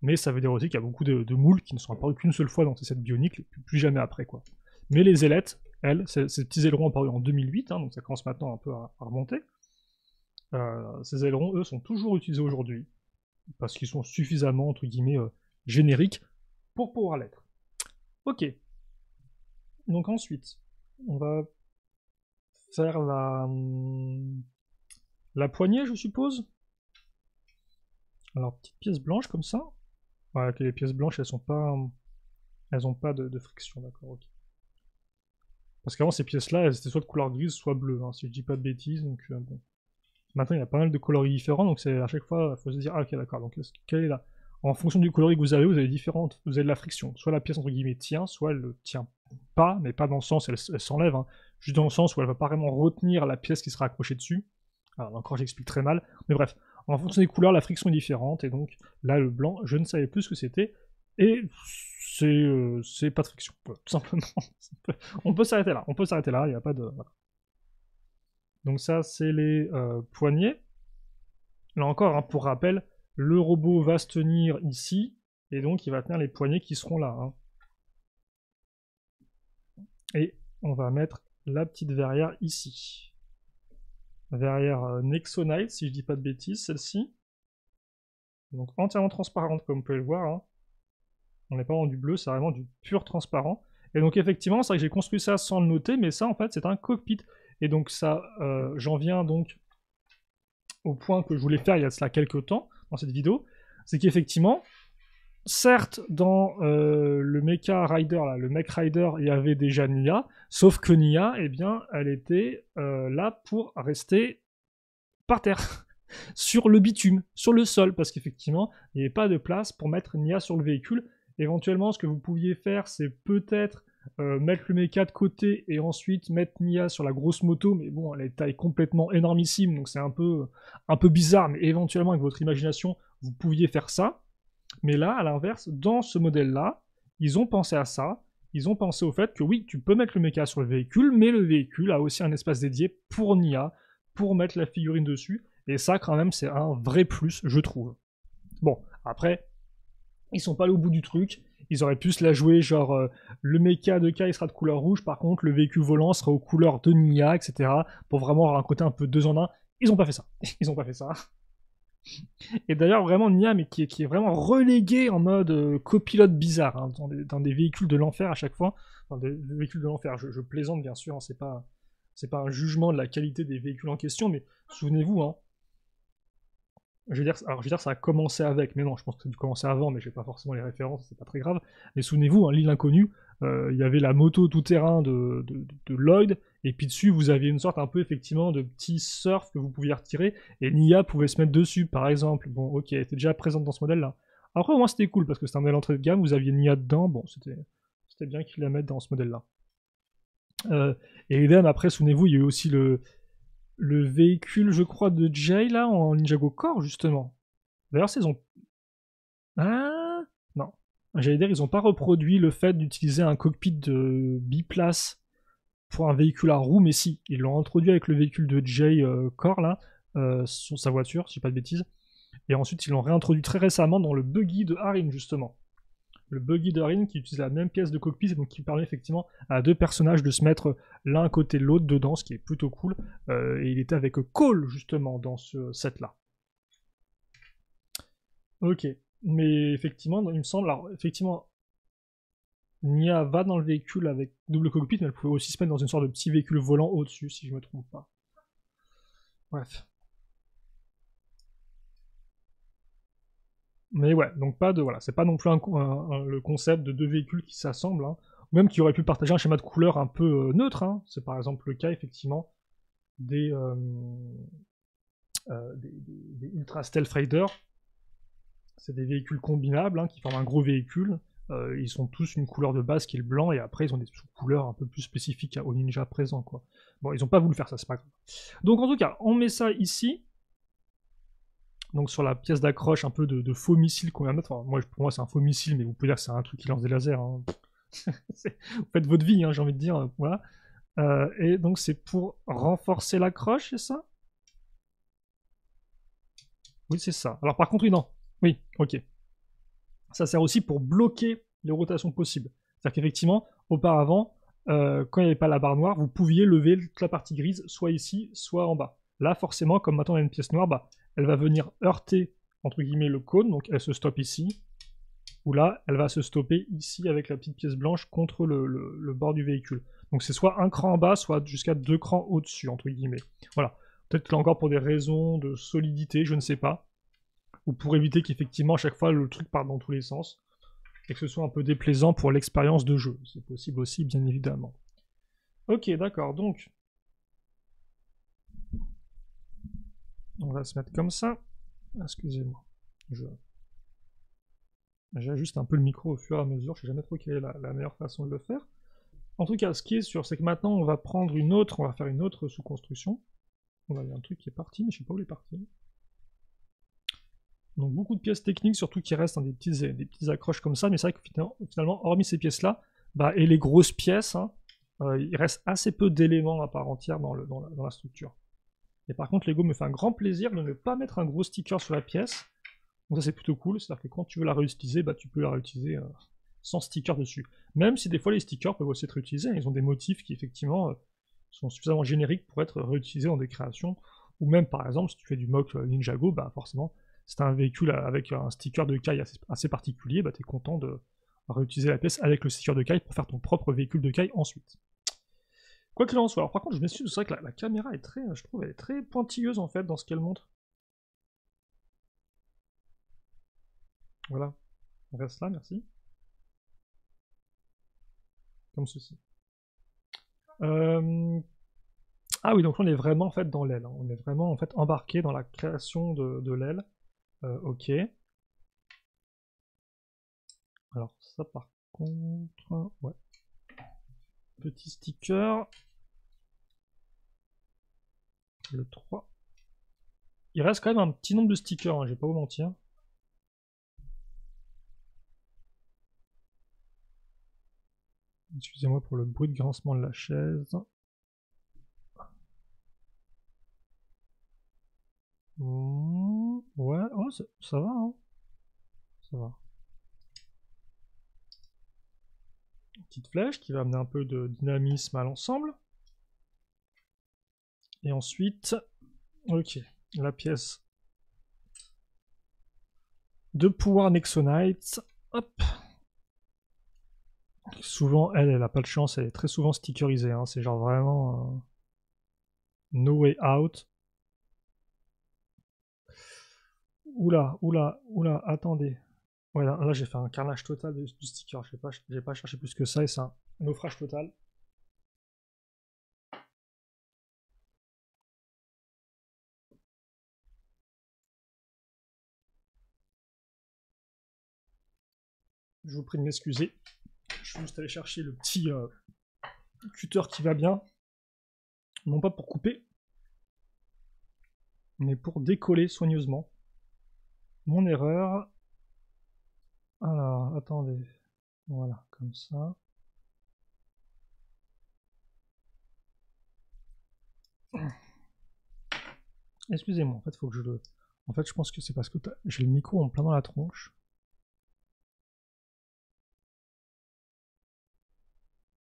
mais ça veut dire aussi qu'il y a beaucoup de moules qui ne sont apparus qu'une seule fois dans ces sets bioniques, et plus jamais après, quoi. Mais les ailettes, elles, ces petits ailerons apparus en 2008, hein, donc ça commence maintenant un peu à remonter. Ces ailerons, eux, sont toujours utilisés aujourd'hui, parce qu'ils sont suffisamment, entre guillemets, génériques pour pouvoir l'être. Ok. Donc ensuite, on va faire la poignée, je suppose. Alors, petite pièce blanche comme ça. Ouais, les pièces blanches, elles ont pas de friction, d'accord, ok. Parce qu'avant, ces pièces-là, elles étaient soit de couleur grise, soit bleue, hein, si je dis pas de bêtises, donc bon. Maintenant, il y a pas mal de coloris différents, donc c'est à chaque fois, il faut se dire, ah ok, d'accord, donc quelle est là? En fonction du coloris que vous avez différentes, vous avez de la friction. Soit la pièce, entre guillemets, tient, soit elle ne tient pas, mais pas dans le sens, elle s'enlève, hein, juste dans le sens où elle va pas vraiment retenir la pièce qui sera accrochée dessus. Alors, encore, j'explique très mal, mais bref, en fonction des couleurs, la friction est différente, et donc, là, le blanc, je ne savais plus ce que c'était, et c'est pas de friction, tout simplement. On peut s'arrêter là, il n'y a pas de... Voilà. Donc ça, c'est les poignets. Là encore, hein, pour rappel, le robot va se tenir ici, et donc il va tenir les poignets qui seront là. Hein. Et on va mettre la petite verrière ici. Verrière Nexonite, si je dis pas de bêtises, celle-ci. Donc entièrement transparente, comme vous pouvez le voir. Hein. On n'est pas dans du bleu, c'est vraiment du pur transparent. Et donc effectivement, c'est vrai que j'ai construit ça sans le noter, mais ça en fait c'est un cockpit. Et donc ça, j'en viens donc au point que je voulais faire il y a cela quelques temps dans cette vidéo, c'est qu'effectivement, certes dans le Mecha Rider, là, le Mech Rider, il y avait déjà Nia, sauf que Nia, eh bien, elle était là pour rester par terre. Sur le bitume, sur le sol, parce qu'effectivement, il n'y avait pas de place pour mettre Nia sur le véhicule. Éventuellement, ce que vous pouviez faire, c'est peut-être mettre le mecha de côté et ensuite mettre Nia sur la grosse moto, mais bon, elle est taille complètement énormissime, donc c'est un peu bizarre, mais éventuellement, avec votre imagination, vous pouviez faire ça. Mais là, à l'inverse, dans ce modèle-là, ils ont pensé à ça. Ils ont pensé au fait que oui, tu peux mettre le mecha sur le véhicule, mais le véhicule a aussi un espace dédié pour Nia, pour mettre la figurine dessus. Et ça, quand même, c'est un vrai plus, je trouve. Bon, après, ils sont pas allés au bout du truc. Ils auraient pu se la jouer, genre, le mecha de Kai sera de couleur rouge, par contre, le véhicule volant sera aux couleurs de Nia, etc. Pour vraiment avoir un côté un peu 2 en 1. Ils ont pas fait ça. Ils ont pas fait ça. Et d'ailleurs, vraiment, Nia, mais qui est vraiment relégué en mode copilote bizarre, hein, dans des véhicules de l'enfer à chaque fois. Enfin, des véhicules de l'enfer, je plaisante, bien sûr, hein, c'est pas un jugement de la qualité des véhicules en question, mais souvenez-vous, hein, je veux dire, ça a commencé avec, mais non, je pense que ça a dû commencer avant, mais j'ai pas forcément les références, c'est pas très grave. Mais souvenez-vous, hein, l'île inconnue, il y avait la moto tout-terrain de Lloyd, et puis dessus, vous aviez une sorte un peu, effectivement, de petit surf que vous pouviez retirer, et Nia pouvait se mettre dessus, par exemple. Bon, ok, elle était déjà présente dans ce modèle-là. Après, au moins, c'était cool, parce que c'était un modèle entrée de gamme, vous aviez Nia dedans, bon, c'était bien qu'ils la mettent dans ce modèle-là. Et idem, après, souvenez-vous, il y a eu aussi le véhicule, je crois, de Jay, là, en Ninjago Core, justement. D'ailleurs, ils ont... Ah non. J'allais dire, ils n'ont pas reproduit le fait d'utiliser un cockpit de biplace pour un véhicule à roues, mais si, ils l'ont introduit avec le véhicule de Jay Core, là, sur sa voiture, si je dis pas de bêtises. Et ensuite, ils l'ont réintroduit très récemment dans le buggy de Harin, justement. Le buggy de Harin qui utilise la même pièce de cockpit et donc qui permet effectivement à deux personnages de se mettre l'un à côté de l'autre dedans, ce qui est plutôt cool. Et il était avec Cole justement dans ce set là. Ok, mais effectivement, il me semble, alors effectivement, Nia va dans le véhicule avec double cockpit, mais elle pouvait aussi se mettre dans une sorte de petit véhicule volant au-dessus, si je me trompe pas. Bref. Mais ouais, donc pas de voilà, c'est pas non plus le concept de deux véhicules qui s'assemblent, hein. Ou même qui auraient pu partager un schéma de couleur un peu neutre, hein. C'est par exemple le cas effectivement des Ultra Stealth Raider. C'est des véhicules combinables, hein, qui forment un gros véhicule. Ils sont tous une couleur de base qui est le blanc, et après ils ont des sous-couleurs un peu plus spécifiques aux ninjas présents, quoi. Bon, ils ont pas voulu faire ça, c'est pas grave. Donc en tout cas, on met ça ici. Donc sur la pièce d'accroche un peu de faux missile qu'on vient de mettre. Enfin, pour moi c'est un faux missile, mais vous pouvez dire que c'est un truc qui lance des lasers, hein. Vous faites votre vie, hein, j'ai envie de dire, voilà. Et donc c'est pour renforcer l'accroche, c'est ça? Oui, c'est ça. Alors par contre, oui, non. Oui, ok. Ça sert aussi pour bloquer les rotations possibles. C'est-à-dire qu'effectivement, auparavant, quand il n'y avait pas la barre noire, vous pouviez lever toute la partie grise, soit ici, soit en bas. Là, forcément, comme maintenant il y a une pièce noire, bah, elle va venir heurter, entre guillemets, le cône, donc elle se stoppe ici. Ou là, elle va se stopper ici avec la petite pièce blanche contre le bord du véhicule. Donc c'est soit un cran en bas, soit jusqu'à 2 crans au-dessus, entre guillemets. Voilà. Peut-être là encore pour des raisons de solidité, je ne sais pas. Ou pour éviter qu'effectivement à chaque fois le truc parte dans tous les sens. Et que ce soit un peu déplaisant pour l'expérience de jeu. C'est possible aussi, bien évidemment. Ok, d'accord, donc... On va se mettre comme ça. Excusez-moi. J'ajuste un peu le micro au fur et à mesure, je sais jamais trop quelle est la meilleure façon de le faire. En tout cas, ce qui est sûr, c'est que maintenant on va prendre on va faire une autre sous-construction. On a un truc qui est parti, mais je sais pas où il est parti. Donc beaucoup de pièces techniques, surtout qui restent, hein, des petites accroches comme ça, mais c'est vrai que finalement, hormis ces pièces-là, bah, et les grosses pièces, hein, il reste assez peu d'éléments à part entière dans la structure. Et par contre, Lego me fait un grand plaisir de ne pas mettre un gros sticker sur la pièce. Donc ça c'est plutôt cool, c'est-à-dire que quand tu veux la réutiliser, bah, tu peux la réutiliser sans sticker dessus. Même si des fois les stickers peuvent aussi être réutilisés, hein, ils ont des motifs qui effectivement sont suffisamment génériques pour être réutilisés dans des créations, ou même par exemple si tu fais du mock Ninjago, bah forcément, si tu as un véhicule avec un sticker de Kai assez particulier, bah tu es content réutiliser la pièce avec le sticker de Kai pour faire ton propre véhicule de Kai ensuite. Quoi qu'il en soit, alors par contre je m'excuse, c'est vrai que la caméra est très, je trouve, elle est très pointilleuse en fait dans ce qu'elle montre. Voilà, on reste là, merci. Comme ceci. Ah oui, donc là on est vraiment en fait dans l'aile, hein. On est vraiment en fait embarqué dans la création de l'aile. Ok. Alors ça par contre, ouais. Petit sticker. Le 3. Il reste quand même un petit nombre de stickers, hein, je vais pas vous mentir. Excusez-moi pour le bruit de grincement de la chaise. Ouais, oh, ça va, hein. Ça va. Une petite flèche qui va amener un peu de dynamisme à l'ensemble. Et ensuite, ok, la pièce de pouvoir Nexonite. Hop. Souvent, elle a pas de chance, elle est très souvent stickerisée, hein. C'est genre vraiment no way out. Oula, attendez. Ouais, là j'ai fait un carnage total du sticker, j'ai pas cherché plus que ça et c'est un naufrage total. Je vous prie de m'excuser. Je suis juste allé chercher le petit cutter qui va bien. Non pas pour couper, mais pour décoller soigneusement. Mon erreur. Alors, attendez. Voilà, comme ça. Excusez-moi, en fait, faut que je le... En fait, je pense que c'est parce que j'ai le micro en plein dans la tronche.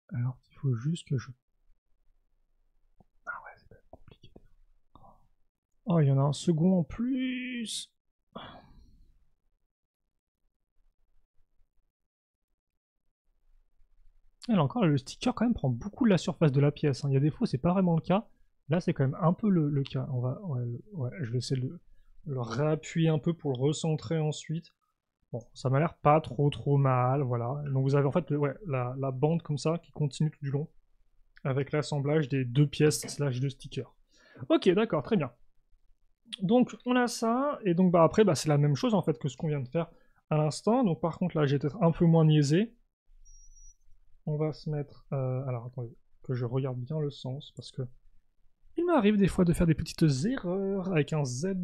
Alors, il faut juste que je... Ah ouais, c'est pas compliqué. Oh, il y en a un second en plus. Et là encore, le sticker quand même prend beaucoup de la surface de la pièce, hein. Il y a des fois, c'est pas vraiment le cas. Là, c'est quand même un peu le cas. On va, ouais, je vais essayer de le réappuyer un peu pour le recentrer ensuite. Bon, ça m'a l'air pas trop mal, voilà. Donc vous avez en fait ouais, la bande comme ça qui continue tout du long, avec l'assemblage des deux pièces slash deux stickers. Ok, d'accord, très bien. Donc on a ça, et donc bah, après bah, c'est la même chose en fait que ce qu'on vient de faire à l'instant. Donc par contre là j'ai peut-être un peu moins niaisé. On va se mettre... alors attendez, que je regarde bien le sens, parce que il m'arrive des fois de faire des petites erreurs avec un Z.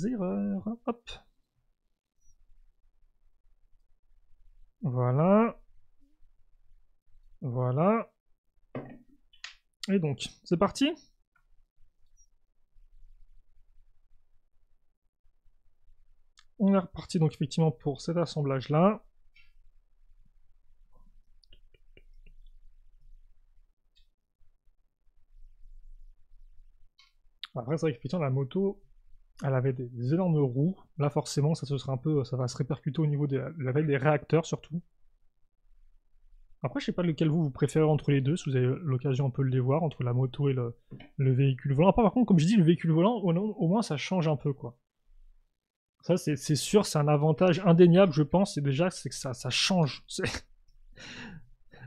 Erreur, hop. Voilà. Voilà. Et donc, c'est parti. On est reparti donc effectivement pour cet assemblage-là. Après, c'est vrai qu'effectivement, la moto, elle avait des énormes roues. Là, forcément, ça va se répercuter au niveau des réacteurs, surtout. Après, je sais pas lequel vous préférez entre les deux, si vous avez l'occasion un peu de les voir, entre la moto et le véhicule volant. Après, par contre, comme je dis, le véhicule volant, au moins, ça change un peu, quoi. Ça, c'est sûr, c'est un avantage indéniable, je pense, c'est déjà que ça change.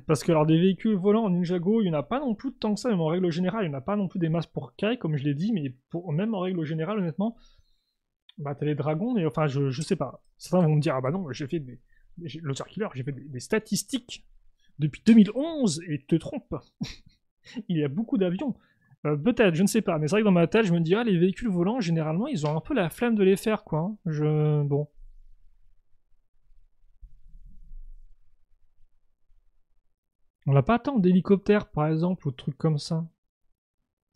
Parce que alors des véhicules volants en Ninjago, il n'y en a pas non plus tant que ça, même en règle générale, il n'y en a pas non plus des masses pour Kai, comme je l'ai dit, mais même en règle générale, honnêtement, bah t'as les dragons, mais enfin, je sais pas. Certains vont me dire, ah bah non, j'ai fait le Circular, j'ai fait des statistiques depuis 2011, et tu te trompes. Il y a beaucoup d'avions. Peut-être, je ne sais pas, mais c'est vrai que dans ma tête, je me dis, ah, les véhicules volants, généralement, ils ont un peu la flemme de les faire, quoi. Hein. Bon. On n'a pas tant d'hélicoptères, par exemple, ou de trucs comme ça.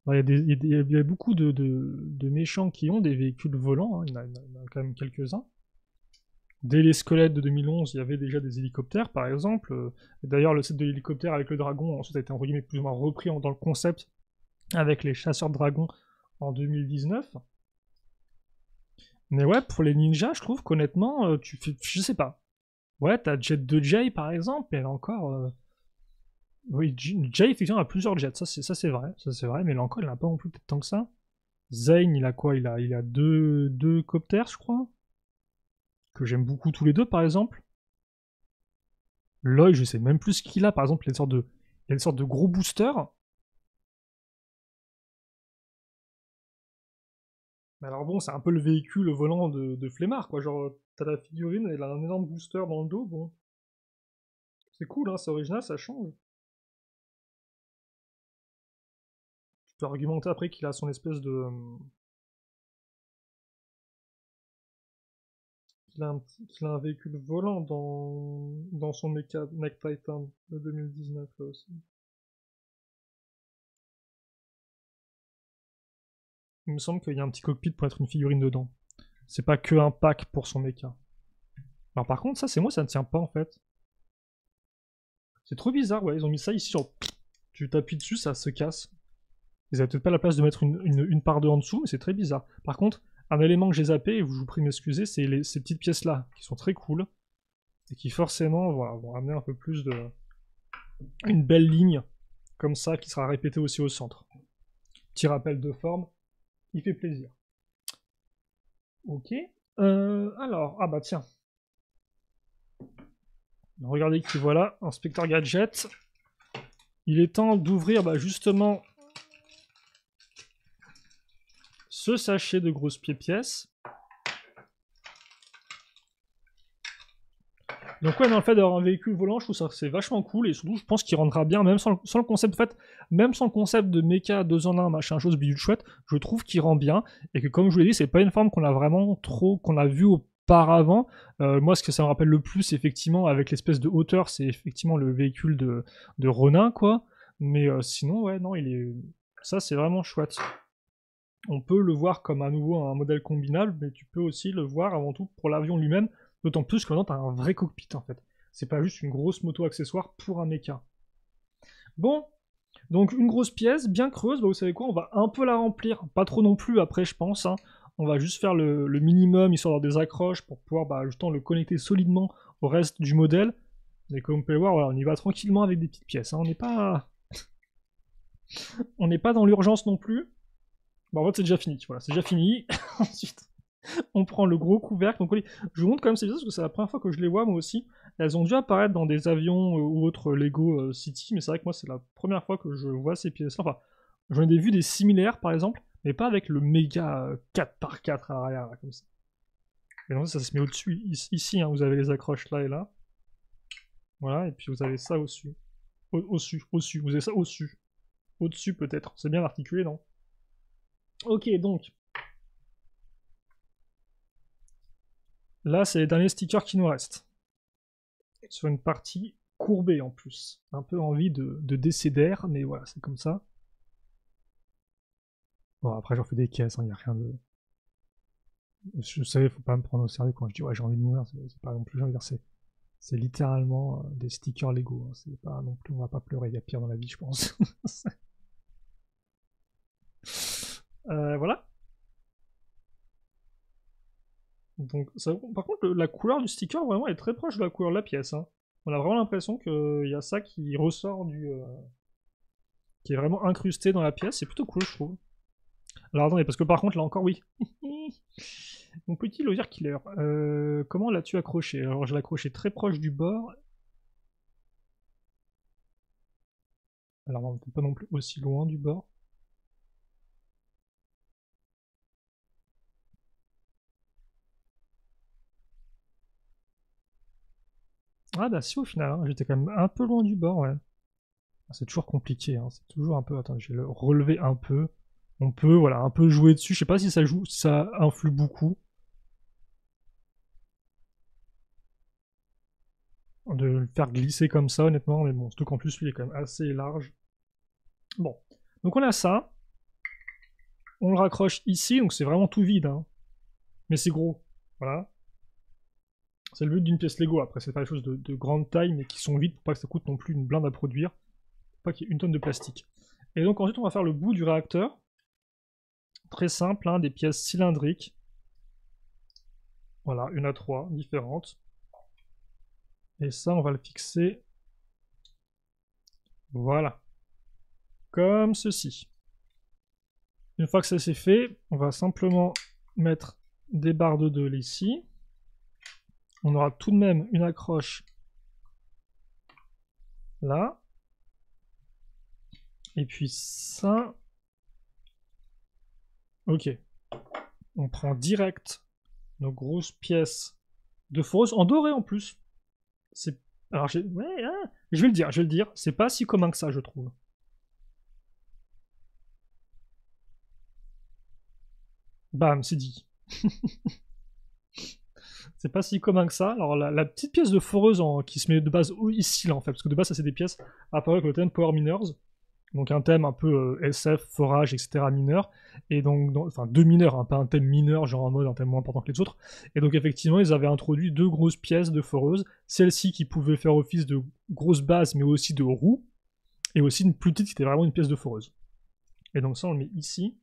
Il y a beaucoup de méchants qui ont des véhicules volants, hein. Il y en a quand même quelques-uns. Dès les squelettes de 2011, il y avait déjà des hélicoptères, par exemple. D'ailleurs, le set de l'hélicoptère avec le dragon, ensuite a été entre guillemets plus ou moins repris dans le concept avec les chasseurs de dragons en 2019. Mais ouais, pour les ninjas, je trouve qu'honnêtement, je sais pas. Ouais, t'as Jet de Jay par exemple, mais là encore. Oui, Jay effectivement a plusieurs jets, ça c'est vrai, mais là encore il en a pas non plus peut-être tant que ça. Zane, il a quoi? Il a deux copters, je crois. Que j'aime beaucoup tous les deux, par exemple. Lloyd, je sais même plus ce qu'il a, par exemple, il a une sorte de gros booster. Mais alors bon, c'est un peu le véhicule volant de Flemmard, quoi. Genre, t'as la figurine, elle a un énorme booster dans le dos, bon. C'est cool, hein, c'est original, ça change. Tu peux argumenter après qu'il a son espèce de... qu'il a un véhicule volant dans son mecha Mech Titan de 2019, là aussi. Il me semble qu'il y a un petit cockpit pour être une figurine dedans. C'est pas que un pack pour son mecha. Alors par contre, ça c'est moi, ça ne tient pas en fait. C'est trop bizarre, ouais, ils ont mis ça ici, genre, tu t'appuies dessus, ça se casse. Ils avaient peut-être pas la place de mettre une part de en dessous, mais c'est très bizarre. Par contre, un élément que j'ai zappé, et je vous prie de m'excuser, c'est ces petites pièces-là, qui sont très cool, et qui forcément voilà, vont amener un peu plus de... une belle ligne, comme ça, qui sera répétée aussi au centre. Petit rappel de forme, il fait plaisir. Ok. Alors, ah bah tiens. Regardez qui voilà, Inspecteur Gadget. Il est temps d'ouvrir bah, justement ce sachet de grosses pièces. Donc ouais, dans le fait d'avoir un véhicule volant, je trouve ça c'est vachement cool et surtout je pense qu'il rendra bien, même sans le concept, en fait, même sans le concept de méca 2 en 1, machin chose bidule chouette, je trouve qu'il rend bien et que comme je vous l'ai dit, c'est pas une forme qu'on a vraiment trop, qu'on a vu auparavant. Moi, ce que ça me rappelle le plus, effectivement, avec l'espèce de hauteur, c'est effectivement le véhicule de Ronin, quoi. Mais sinon, ouais, non, ça c'est vraiment chouette. On peut le voir comme à nouveau un modèle combinable, mais tu peux aussi le voir avant tout pour l'avion lui-même, d'autant plus que maintenant tu as un vrai cockpit en fait. C'est pas juste une grosse moto accessoire pour un mecha. Bon, donc une grosse pièce, bien creuse, bah vous savez quoi, on va un peu la remplir, pas trop non plus après je pense, hein. On va juste faire le minimum, histoire d'avoir des accroches pour pouvoir bah, justement le connecter solidement au reste du modèle. Mais comme vous pouvez voir, voilà, on y va tranquillement avec des petites pièces, hein. On n'est pas dans l'urgence non plus. Bon, en fait, c'est déjà fini, voilà, c'est déjà fini. Ensuite, on prend le gros couvercle. Donc, je vous montre quand même ces pièces parce que c'est la première fois que je les vois, moi aussi. Elles ont dû apparaître dans des avions ou autres Lego City, mais c'est vrai que moi, c'est la première fois que je vois ces pièces-là. Enfin, j'en ai vu des similaires, par exemple, mais pas avec le méga 4x4 à l'arrière, là, comme ça. Et donc, ça se met au-dessus. Ici, hein, vous avez les accroches là et là. Voilà, et puis vous avez ça au-dessus. Au-dessus. Vous avez ça au-dessus. Au-dessus, peut-être. C'est bien articulé, non? Ok, donc, là, c'est les derniers stickers qui nous restent. Sur une partie courbée en plus. Un peu envie de décéder, mais voilà, c'est comme ça. Bon, après, j'en fais des caisses, il n'y a rien de. Je sais, faut pas me prendre au sérieux quand je dis ouais, j'ai envie de mourir, c'est pas non plus, j'ai envie de dire, c'est littéralement des stickers Lego. Hein. C'est pas non plus, on va pas pleurer, il y a pire dans la vie, je pense. Voilà. Donc, ça, par contre, la couleur du sticker, vraiment, est très proche de la couleur de la pièce. Hein. On a vraiment l'impression qu'il y a ça qui ressort qui est vraiment incrusté dans la pièce. C'est plutôt cool, je trouve. Alors, attendez, parce que par contre, là encore, oui. Mon petit Loser Killer. Comment l'as-tu accroché? Alors, je l'ai accroché très proche du bord. Alors, non, pas non plus aussi loin du bord. Ah bah si, au final, hein, j'étais quand même un peu loin du bord, ouais. C'est toujours compliqué, hein, c'est toujours un peu... Attends, je vais le relever un peu. On peut, voilà, un peu jouer dessus. Je sais pas si ça joue, si ça influe beaucoup. De le faire glisser comme ça, honnêtement, mais bon, surtout qu'en plus, lui, il est quand même assez large. Bon, donc on a ça. On le raccroche ici, donc c'est vraiment tout vide, hein. Mais c'est gros, voilà. C'est le but d'une pièce Lego, après c'est pas des choses de grande taille, mais qui sont vides pour pas que ça coûte non plus une blinde à produire. Pour pas qu'il y ait une tonne de plastique. Et donc ensuite on va faire le bout du réacteur. Très simple, hein, des pièces cylindriques. Voilà, une à trois, différentes. Et ça, on va le fixer. Voilà. Comme ceci. Une fois que ça c'est fait, on va simplement mettre des barres de 2 ici. On aura tout de même une accroche là. Et puis ça. Ok. On prend direct nos grosses pièces de foreuse en doré en plus. C'est. Alors ouais, hein, je vais le dire, c'est pas si commun que ça, je trouve. Bam, c'est dit. C'est pas si commun que ça. Alors la petite pièce de foreuse qui se met de base ici là en fait, parce que de base ça c'est des pièces apparues avec le thème Power Miners. Donc un thème un peu SF, forage, etc. mineur. Et donc, enfin deux mineurs, hein, pas un thème mineur, genre en mode un thème moins important que les autres. Et donc effectivement, ils avaient introduit 2 grosses pièces de foreuse. Celle-ci qui pouvait faire office de grosse base, mais aussi de roue. Et aussi une plus petite qui était vraiment une pièce de foreuse. Et donc ça, on le met ici.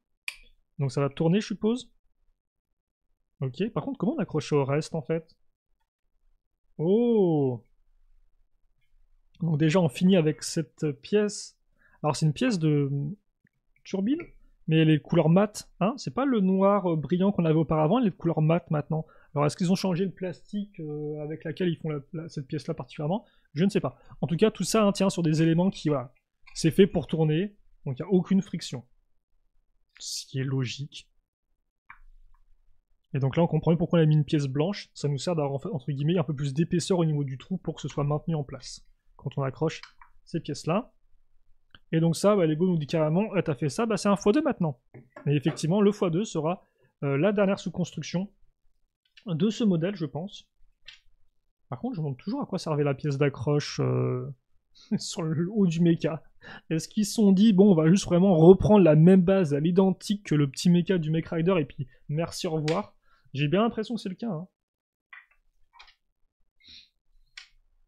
Donc ça va tourner, je suppose. Ok, par contre, comment on accroche au reste, en fait? Oh! Donc déjà, on finit avec cette pièce. Alors c'est une pièce de turbine, mais elle est de couleur mat, hein, c'est pas le noir brillant qu'on avait auparavant, elle est de couleur mat maintenant. Alors est-ce qu'ils ont changé le plastique avec lequel ils font cette pièce-là particulièrement? Je ne sais pas. En tout cas, tout ça tient sur des éléments qui, voilà, c'est fait pour tourner, donc il n'y a aucune friction. Ce qui est logique. Et donc là, on comprend pourquoi on a mis une pièce blanche, ça nous sert d'avoir, entre guillemets, un peu plus d'épaisseur au niveau du trou pour que ce soit maintenu en place, quand on accroche ces pièces-là. Et donc ça, bah, Lego nous dit carrément, t'as fait ça, bah, c'est un x2 maintenant. Et effectivement, le x2 sera la dernière sous-construction de ce modèle, je pense. Par contre, je me demande toujours à quoi servait la pièce d'accroche sur le haut du mecha. Est-ce qu'ils se sont dit, bon, on va juste vraiment reprendre la même base à l'identique que le petit mecha du Mech Rider et puis merci, au revoir? J'ai bien l'impression que c'est le cas. Hein.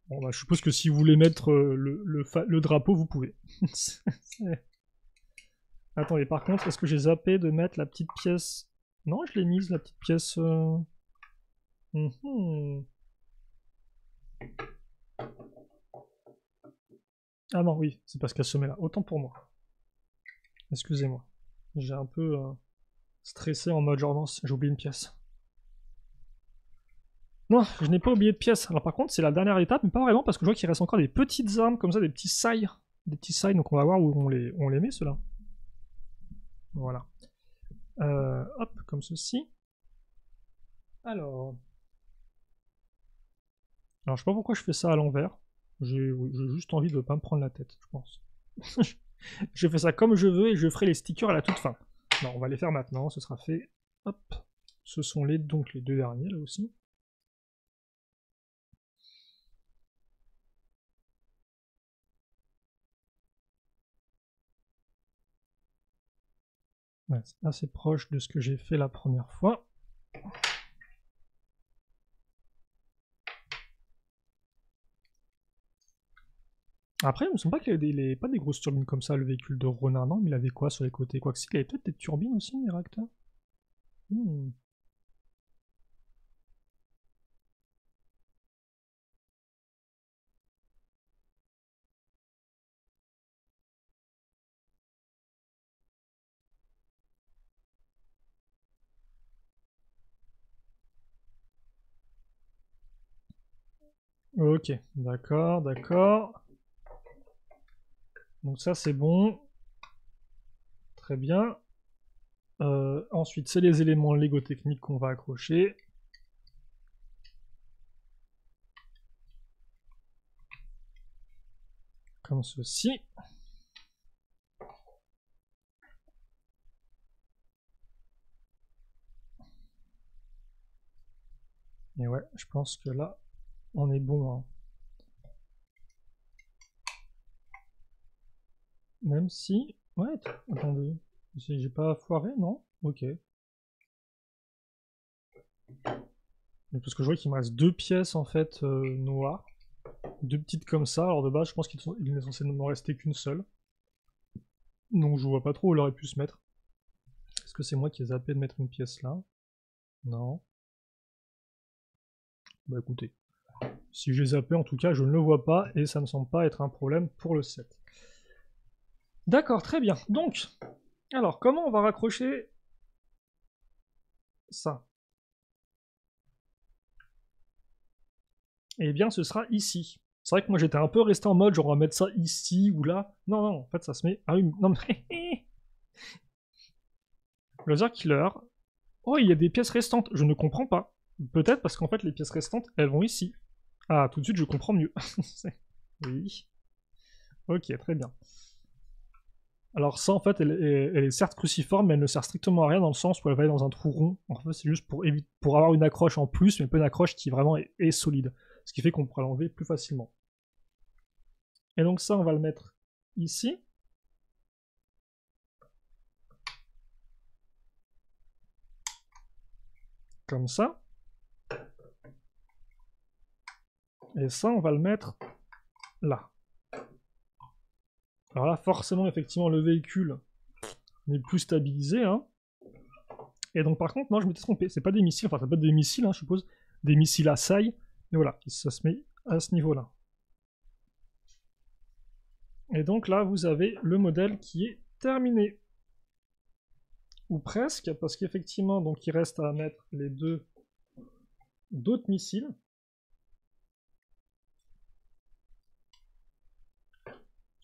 Bon, bah, je suppose que si vous voulez mettre le drapeau, vous pouvez. Attendez, par contre, est-ce que j'ai zappé de mettre la petite pièce... Non, je l'ai mise, la petite pièce... Ah non, oui, c'est parce qu'elle se met là. Autant pour moi. Excusez-moi. J'ai un peu stressé en mode genre, non, j'ai oublié une pièce. Non, je n'ai pas oublié de pièce. Alors par contre, c'est la dernière étape, mais pas vraiment, parce que je vois qu'il reste encore des petites armes comme ça, des petits sailles. Des petits sailles, donc on va voir où on les met, ceux-là. Voilà. Hop, comme ceci. Alors, je sais pas pourquoi je fais ça à l'envers. J'ai juste envie de pas me prendre la tête, je pense. Je fais ça comme je veux et je ferai les stickers à la toute fin. Non, on va les faire maintenant, ce sera fait. Hop. Ce sont donc les 2 derniers là aussi. Ouais, c'est assez proche de ce que j'ai fait la première fois. Après, il me semble pas qu'il avait pas des grosses turbines comme ça, le véhicule de Ronin, non, mais il avait quoi sur les côtés? Quoi que si, il avait peut-être des turbines aussi, les réacteurs. Ok, d'accord, d'accord. Donc ça c'est bon. Très bien. Ensuite, c'est les éléments Lego techniques qu'on va accrocher. Comme ceci. Et ouais, je pense que là, on est bon. Hein. Même si... Ouais, attendez. J'ai pas foiré, non? Ok. Mais parce que je vois qu'il me reste 2 pièces, en fait, noires. 2 petites comme ça. Alors de base, je pense qu'il n'est censé n'en rester qu'une seule. Donc je vois pas trop où il aurait pu se mettre. Est-ce que c'est moi qui ai zappé de mettre une pièce là? Non. Bah écoutez, Si j'ai zappé, en tout cas, je ne le vois pas et ça ne semble pas être un problème pour le 7. D'accord, très bien. Donc, alors, comment on va raccrocher ça? Eh bien, ce sera ici. C'est vrai que moi, j'étais un peu resté en mode, genre, on va mettre ça ici ou là. Non, non, en fait, ça se met... Ah oui, non, mais... Laser Killer. Oh, il y a des pièces restantes. Je ne comprends pas. Peut-être parce qu'en fait, les pièces restantes, elles vont ici. Ah, tout de suite, je comprends mieux. Oui. Ok, très bien. Alors ça, en fait, elle est certes cruciforme, mais elle ne sert strictement à rien dans le sens où elle va aller dans un trou rond. En fait, c'est juste pour avoir une accroche en plus, mais pas une accroche qui vraiment est solide. Ce qui fait qu'on pourra l'enlever plus facilement. Et donc ça, on va le mettre ici. Comme ça. Et ça, on va le mettre là. Alors là, forcément, effectivement, le véhicule n'est plus stabilisé, hein. Et donc, par contre, non, je m'étais trompé. C'est pas des missiles, enfin, ça peut être des missiles, hein, je suppose. Des missiles à saille. Et voilà, ça se met à ce niveau-là. Et donc là, vous avez le modèle qui est terminé. Ou presque, parce qu'effectivement, donc il reste à mettre les deux d'autres missiles.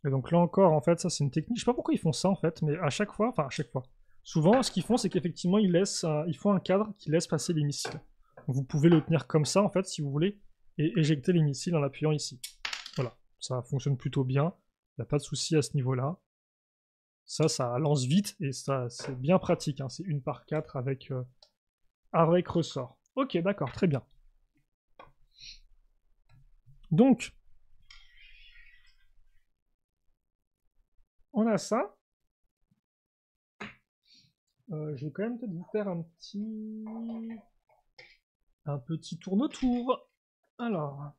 Et donc là encore, en fait, ça c'est une technique. Je sais pas pourquoi ils font ça en fait, mais à chaque fois, enfin à chaque fois. Souvent, ce qu'ils font, c'est qu'effectivement, ils font un cadre qui laisse passer les missiles. Donc, vous pouvez le tenir comme ça, en fait, si vous voulez, et éjecter les missiles en appuyant ici. Voilà, ça fonctionne plutôt bien. Il n'y a pas de souci à ce niveau-là. Ça lance vite, et ça, c'est bien pratique. Hein. C'est 1 par 4 avec ressort. Ok, d'accord, très bien. Donc, on a ça. Je vais quand même peut-être vous faire un petit tourne-tour. Alors.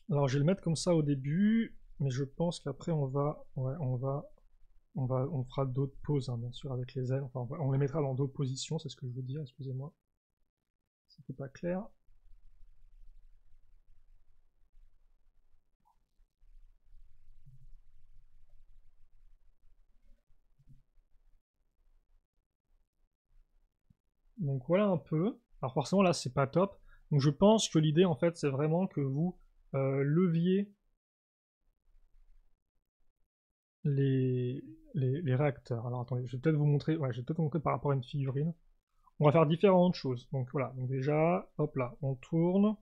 Alors, je vais le mettre comme ça au début, mais je pense qu'après on fera d'autres poses, hein, bien sûr, avec les ailes. Enfin, on les mettra dans d'autres positions, c'est ce que je veux dire, excusez-moi. C'était pas clair. Donc voilà un peu. Alors forcément là c'est pas top. Donc je pense que l'idée en fait c'est vraiment que vous leviez les réacteurs. Alors attendez, je vais peut-être vous montrer. Ouais, je vais peut-être vous montrer par rapport à une figurine. On va faire différentes choses. Donc voilà, donc déjà, hop là, on tourne.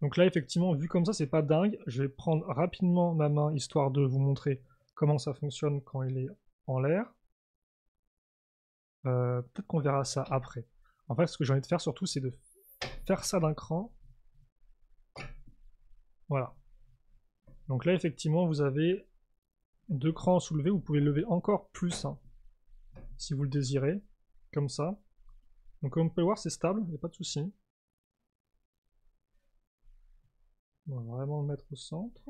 Donc là effectivement, vu comme ça, c'est pas dingue. Je vais prendre rapidement ma main histoire de vous montrer comment ça fonctionne quand il est en l'air. Peut-être qu'on verra ça après. En fait, ce que j'ai envie de faire surtout, c'est de faire ça d'un cran. Voilà. Donc là, effectivement, vous avez 2 crans soulevés. Vous pouvez lever encore plus, hein, si vous le désirez. Comme ça. Donc comme vous pouvez voir, c'est stable, il n'y a pas de souci. On va vraiment le mettre au centre.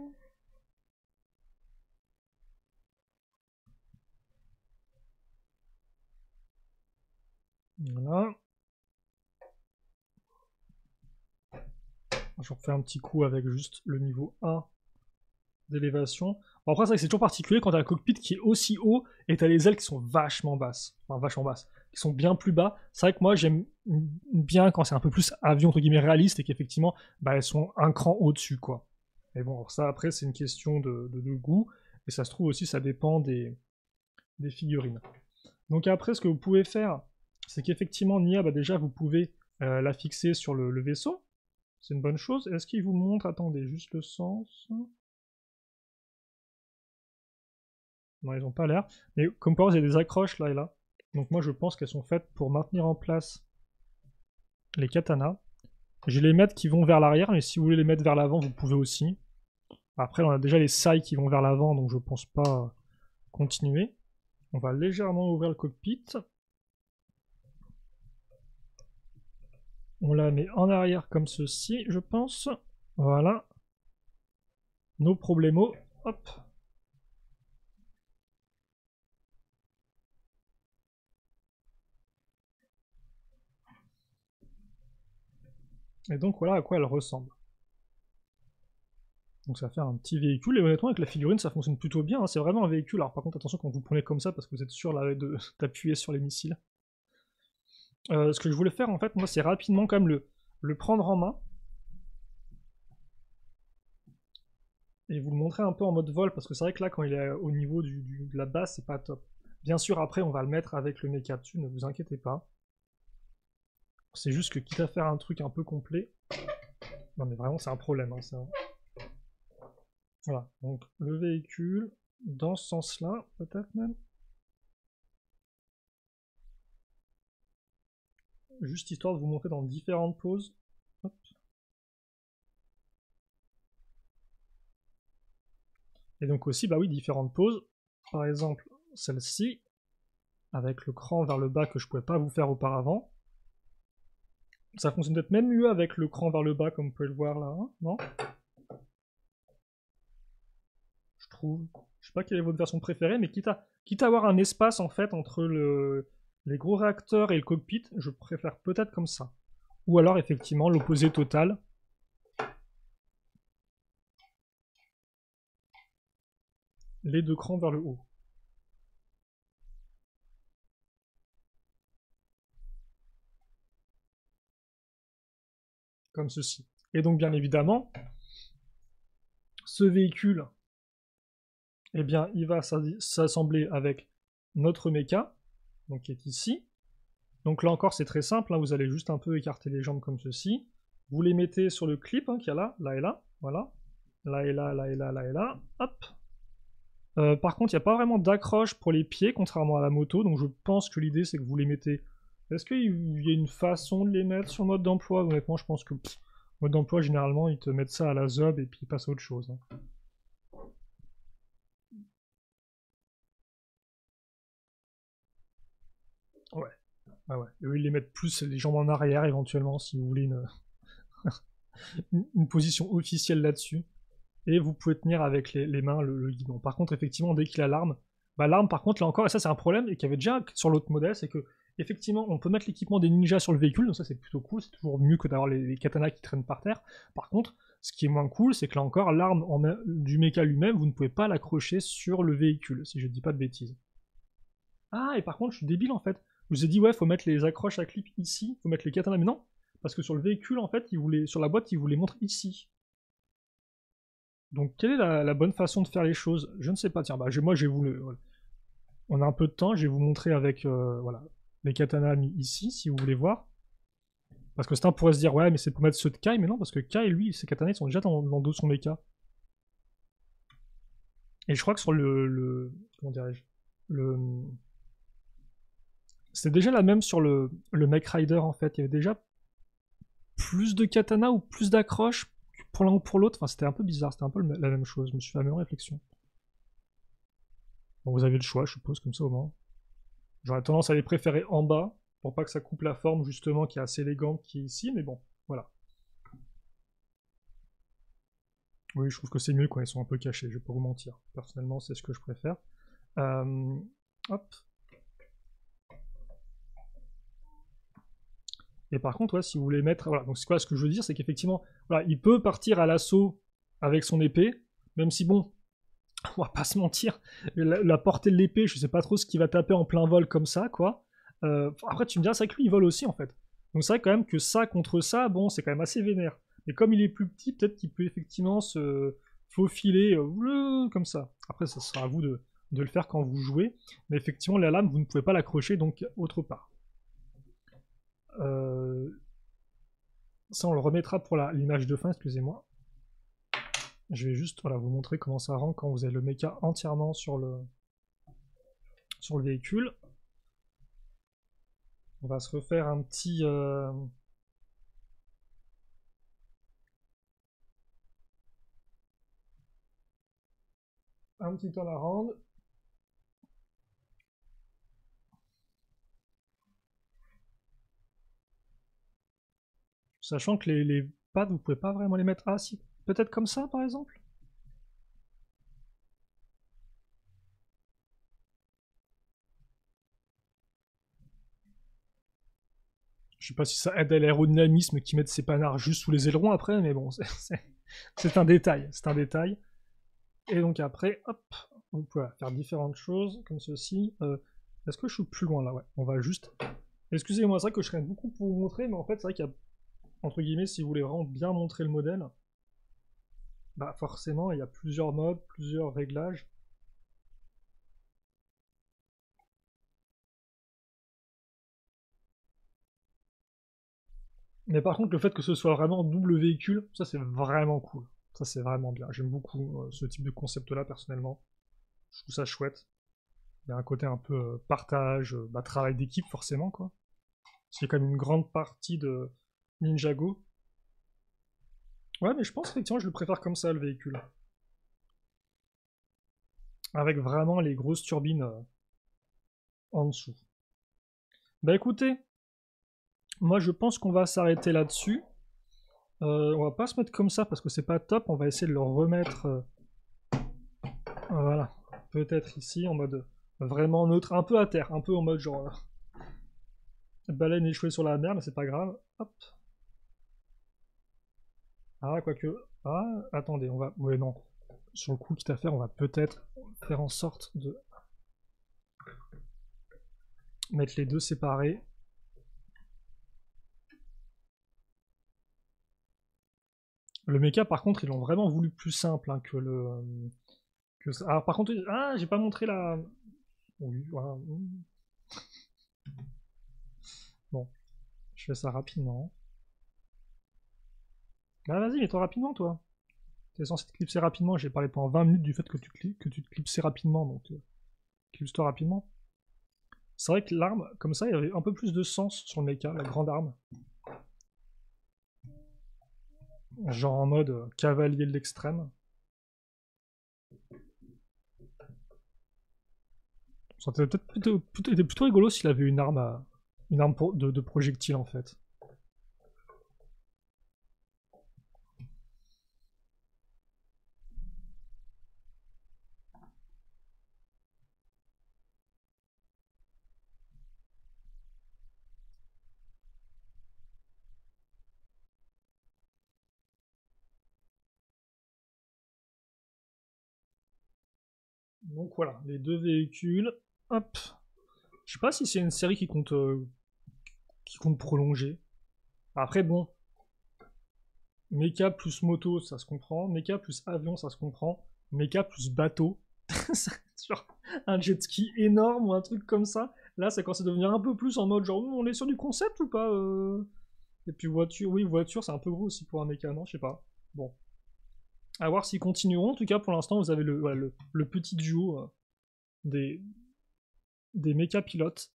Voilà. Je refais un petit coup avec juste le niveau 1 d'élévation. Bon, après, c'est vrai que c'est toujours particulier quand t'as un cockpit qui est aussi haut et t'as les ailes qui sont vachement basses. Enfin, vachement basses. Qui sont bien plus bas. C'est vrai que moi, j'aime bien quand c'est un peu plus avion, entre guillemets, réaliste et qu'effectivement, bah, elles sont un cran au-dessus, quoi. Mais bon, alors ça, après, c'est une question de goût. Et ça se trouve aussi, ça dépend des figurines. Donc après, ce que vous pouvez faire, c'est qu'effectivement, Nia, bah, déjà, vous pouvez la fixer sur le vaisseau. C'est une bonne chose. Est-ce qu'il vous montre, attendez, juste le sens? Non, ils n'ont pas l'air. Mais comme par exemple, il y a des accroches là et là. Donc moi, je pense qu'elles sont faites pour maintenir en place les katanas. J'ai les mettre qui vont vers l'arrière, mais si vous voulez les mettre vers l'avant, vous pouvez aussi. Après, on a déjà les sailles qui vont vers l'avant, donc je pense pas continuer. On va légèrement ouvrir le cockpit. On la met en arrière comme ceci, je pense. Voilà. Nos problemos. Hop. Et donc voilà à quoi elle ressemble. Donc ça fait un petit véhicule, et honnêtement avec la figurine ça fonctionne plutôt bien, hein. C'est vraiment un véhicule. Alors par contre attention quand vous prenez comme ça parce que vous êtes sûr d'appuyer sur les missiles. Ce que je voulais faire en fait moi c'est rapidement quand même le prendre en main, et vous le montrer un peu en mode vol, parce que c'est vrai que là quand il est au niveau de la base c'est pas top. Bien sûr après on va le mettre avec le mecha dessus, ne vous inquiétez pas. C'est juste que quitte à faire un truc un peu complet, non mais vraiment c'est un problème, hein, ça. Voilà, donc le véhicule, dans ce sens-là, peut-être même. Juste histoire de vous montrer dans différentes poses. Hop. Et donc aussi, bah oui, différentes poses. Par exemple, celle-ci, avec le cran vers le bas que je pouvais pas vous faire auparavant. Ça fonctionne peut-être même mieux avec le cran vers le bas, comme vous pouvez le voir là, hein, non? Je trouve. Je sais pas quelle est votre version préférée, mais quitte à avoir un espace en fait entre les gros réacteurs et le cockpit, je préfère peut-être comme ça. Ou alors effectivement l'opposé total. Les deux crans vers le haut. Comme ceci. Et donc bien évidemment, ce véhicule, eh bien, il va s'assembler avec notre mecha, donc qui est ici. Donc là encore, c'est très simple, hein, vous allez juste un peu écarter les jambes comme ceci. Vous les mettez sur le clip hein, qu'il y a là et là, voilà. Là et là, là et là, là et là, hop. Par contre, il n'y a pas vraiment d'accroche pour les pieds, contrairement à la moto, donc je pense que l'idée c'est que vous les mettez... Est-ce qu'il y a une façon de les mettre sur mode d'emploi? Honnêtement, je pense que... mode d'emploi, généralement, ils te mettent ça à la zob et puis ils passent à autre chose. Hein. Ouais. Ah ouais. Eux, ils les mettent plus les jambes en arrière, éventuellement, si vous voulez une position officielle là-dessus. Et vous pouvez tenir avec les mains le guidon. Par contre, effectivement, dès qu'il a l'arme, bah l'arme, par contre, là encore, et ça c'est un problème, et qu'il y avait déjà sur l'autre modèle, c'est que effectivement, on peut mettre l'équipement des ninjas sur le véhicule, donc ça c'est plutôt cool, c'est toujours mieux que d'avoir les katanas qui traînent par terre. Par contre, ce qui est moins cool, c'est que là encore, l'arme du mecha lui-même, vous ne pouvez pas l'accrocher sur le véhicule, si je dis pas de bêtises. Ah, et par contre, je suis débile en fait. Je vous ai dit, ouais, faut mettre les accroches à clip ici, faut mettre les katanas, mais non, parce que sur le véhicule, en fait, sur la boîte, il vous les montre ici. Donc, quelle est la bonne façon de faire les choses? Je ne sais pas. Tiens, bah, moi, je vais vous le. Voilà. On a un peu de temps, je vais vous montrer avec voilà, les katanas mis ici, si vous voulez voir. Parce que certains pourraient se dire, ouais, mais c'est pour mettre ceux de Kai, mais non, parce que Kai, lui, ses katanas, ils sont déjà dans le dos de son mecha. Et je crois que sur comment dirais-je? Le. C'était déjà la même sur le Mech Rider, en fait. Il y avait déjà plus de katana ou plus d'accroches pour l'un ou pour l'autre. Enfin, c'était un peu bizarre, c'était un peu la même chose. Je me suis fait la même réflexion. Bon, vous avez le choix, je suppose, comme ça au moins. J'aurais tendance à les préférer en bas, pour pas que ça coupe la forme, justement, qui est assez élégante, qui est ici, mais bon, voilà. Oui, je trouve que c'est mieux quand ils sont un peu cachés, je vais pas vous mentir. Personnellement, c'est ce que je préfère. Hop. Et par contre, ouais, si vous voulez mettre... Voilà, donc c'est quoi ce que je veux dire, c'est qu'effectivement, voilà, il peut partir à l'assaut avec son épée, même si bon, on va pas se mentir, la portée de l'épée, je sais pas trop ce qu'il va taper en plein vol comme ça, quoi. Après, tu me diras, c'est vrai que lui, il vole aussi, en fait. Donc c'est vrai quand même que ça contre ça, bon, c'est quand même assez vénère. Mais comme il est plus petit, peut-être qu'il peut effectivement se faufiler comme ça. Après, ça sera à vous de le faire quand vous jouez. Mais effectivement, la lame, vous ne pouvez pas l'accrocher, donc autre part. Ça, on le remettra pour l'image de fin, excusez-moi. Je vais juste voilà, vous montrer comment ça rend quand vous avez le mecha entièrement sur le véhicule. On va se refaire un petit... un petit turnaround. Sachant que les pads, vous pouvez pas vraiment les mettre... Ah si, peut-être comme ça par exemple. Je Je sais pas si ça aide à l'aérodynamisme qu'ils mettent ces panards juste sous les ailerons après, mais bon, c'est un détail, c'est un détail. Et donc après, hop, on peut faire différentes choses, comme ceci. Est-ce que je suis plus loin là? Ouais, on va juste... Excusez-moi, c'est vrai que je serais beaucoup pour vous montrer, mais en fait, c'est vrai qu'il y a, entre guillemets, si vous voulez vraiment bien montrer le modèle, bah forcément, il y a plusieurs modes, plusieurs réglages. Mais par contre, le fait que ce soit vraiment double véhicule, ça c'est vraiment cool. Ça c'est vraiment bien. J'aime beaucoup ce type de concept-là personnellement. Je trouve ça chouette. Il y a un côté un peu partage, bah, travail d'équipe forcément quoi. C'est quand même une grande partie de Ninjago. Ouais, mais je pense effectivement je le préfère comme ça le véhicule. Avec vraiment les grosses turbines en dessous. Bah écoutez, moi je pense qu'on va s'arrêter là-dessus. On va pas se mettre comme ça parce que c'est pas top. On va essayer de le remettre. Voilà. Peut-être ici en mode vraiment neutre, un peu à terre, un peu en mode genre baleine échouée sur la mer, mais c'est pas grave. Hop. Ah, quoique. Ah, attendez, on va. Ouais, non. Sur le coup, quitte à faire, on va peut-être faire en sorte de mettre les deux séparés. Le mecha, par contre, ils l'ont vraiment voulu plus simple hein, que le. Que ça. Alors, par contre, ah, j'ai pas montré la. Oui, voilà. Bon, je fais ça rapidement. Bah, vas-y, mets-toi rapidement, toi. T'es censé te clipser rapidement. J'ai parlé pendant 20 minutes du fait que tu te clipsais rapidement, donc clipse-toi rapidement. C'est vrai que l'arme, comme ça, il y avait un peu plus de sens sur le mecha, la grande arme. Genre en mode cavalier de l'extrême. Ça aurait peut-être été plutôt rigolo s'il avait une arme, une arme de projectile en fait. Donc voilà, les deux véhicules. Hop. Je sais pas si c'est une série qui compte prolonger. Après bon, mecha plus moto, ça se comprend. Mecha plus avion, ça se comprend. Mecha plus bateau, sur un jet ski énorme ou un truc comme ça. Là, ça commence à devenir un peu plus en mode genre, on est sur du concept ou pas Et puis voiture, oui, voiture, c'est un peu gros aussi pour un méca, non? Je sais pas. Bon. À voir s'ils continueront. En tout cas, pour l'instant, vous avez le petit duo des, des méca pilotes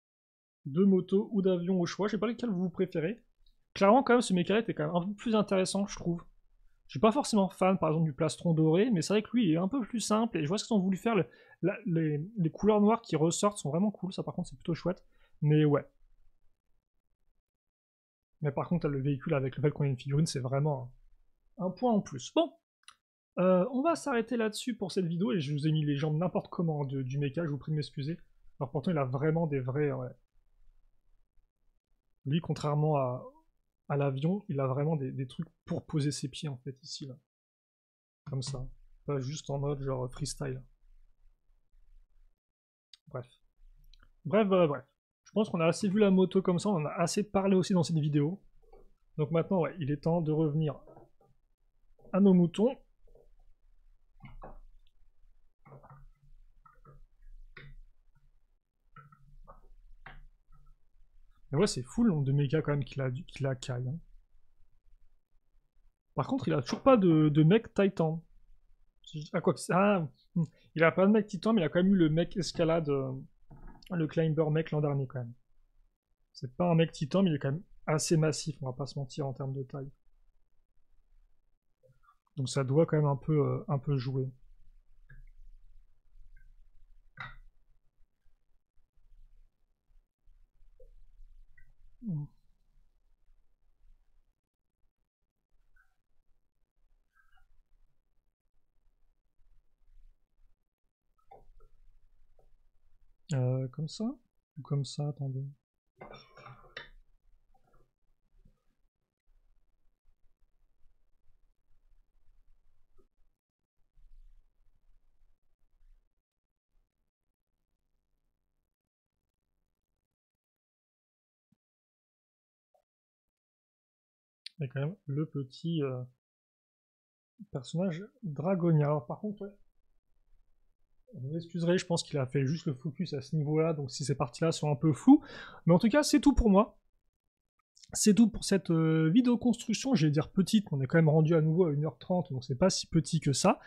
de moto ou d'avion au choix. Je sais pas lequel vous préférez. Clairement, quand même, ce méca était quand même un peu plus intéressant, je trouve. Je suis pas forcément fan, par exemple, du plastron doré, mais c'est vrai que lui, il est un peu plus simple, et je vois ce qu'ils ont voulu faire. Les couleurs noires qui ressortent sont vraiment cool, ça par contre, c'est plutôt chouette. Mais ouais. Mais par contre, le véhicule avec le fait qu'on ait une figurine, c'est vraiment un point en plus. Bon, on va s'arrêter là-dessus pour cette vidéo, et je vous ai mis les jambes n'importe comment du mecha, je vous prie de m'excuser. Alors pourtant, il a vraiment des vrais... Ouais. Lui, contrairement à l'avion, il a vraiment des trucs pour poser ses pieds, en fait, ici, là. Comme ça. Pas juste en mode genre freestyle. Bref. Bref. Je pense qu'on a assez vu la moto comme ça, on en a assez parlé aussi dans cette vidéo. Donc maintenant, ouais, il est temps de revenir à nos moutons. Mais ouais, c'est fou le nombre de méga quand même qu'il a Kai. Hein. Par contre, il a toujours pas de mec Titan. Ah, quoi que ah, il a pas de mec Titan, mais il a quand même eu le mec escalade, le climber mec l'an dernier quand même. C'est pas un mec Titan, mais il est quand même assez massif, on va pas se mentir en termes de taille. Donc ça doit quand même un peu jouer. Comme ça? Ou comme ça, attendez. Il y a quand même le petit personnage Dragonia. Alors par contre, ouais, vous m'excuserez, je pense qu'il a fait juste le focus à ce niveau-là, donc si ces parties-là sont un peu floues. Mais en tout cas, c'est tout pour moi. C'est tout pour cette vidéo construction, je vais dire petite, on est quand même rendu à nouveau à 1h30, donc c'est pas si petit que ça.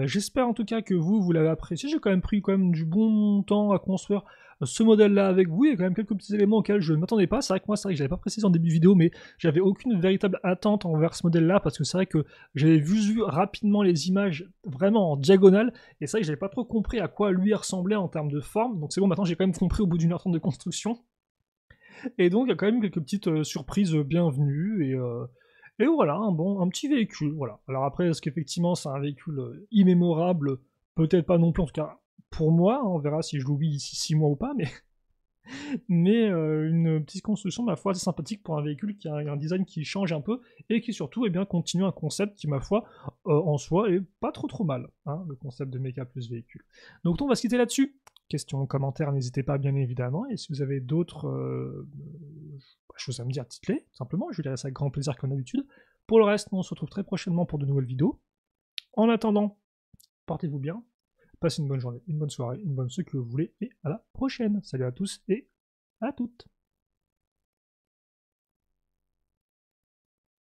J'espère en tout cas que vous l'avez apprécié, j'ai quand même pris du bon temps à construire ce modèle-là avec vous, il y a quand même quelques petits éléments auxquels je ne m'attendais pas, c'est vrai que moi, c'est vrai que j'avais pas précisé en début de vidéo, mais j'avais aucune véritable attente envers ce modèle-là, parce que c'est vrai que j'avais vu rapidement les images vraiment en diagonale, et c'est vrai que j'avais pas trop compris à quoi lui ressemblait en termes de forme, donc c'est bon, maintenant j'ai quand même compris au bout d'1h30 de construction. Et donc il y a quand même quelques petites surprises bienvenues et voilà, un petit véhicule, voilà. Alors après, est-ce qu'effectivement c'est un véhicule immémorable? Peut-être pas non plus, en tout cas pour moi, hein, on verra si je l'oublie d'ici 6 mois ou pas, mais une petite construction, ma foi, assez sympathique pour un véhicule qui a un design qui change un peu, et qui surtout continue un concept qui, ma foi, en soi, est pas trop mal, hein, le concept de méca plus véhicule. Donc on va se quitter là-dessus. Questions, commentaires, n'hésitez pas bien évidemment, et si vous avez d'autres choses à me dire, dites-les, tout simplement, je dirai ça avec grand plaisir comme d'habitude. Pour le reste, on se retrouve très prochainement pour de nouvelles vidéos. En attendant, portez-vous bien, passez une bonne journée, une bonne soirée, une bonne ce que vous voulez, et à la prochaine. Salut à tous et à toutes.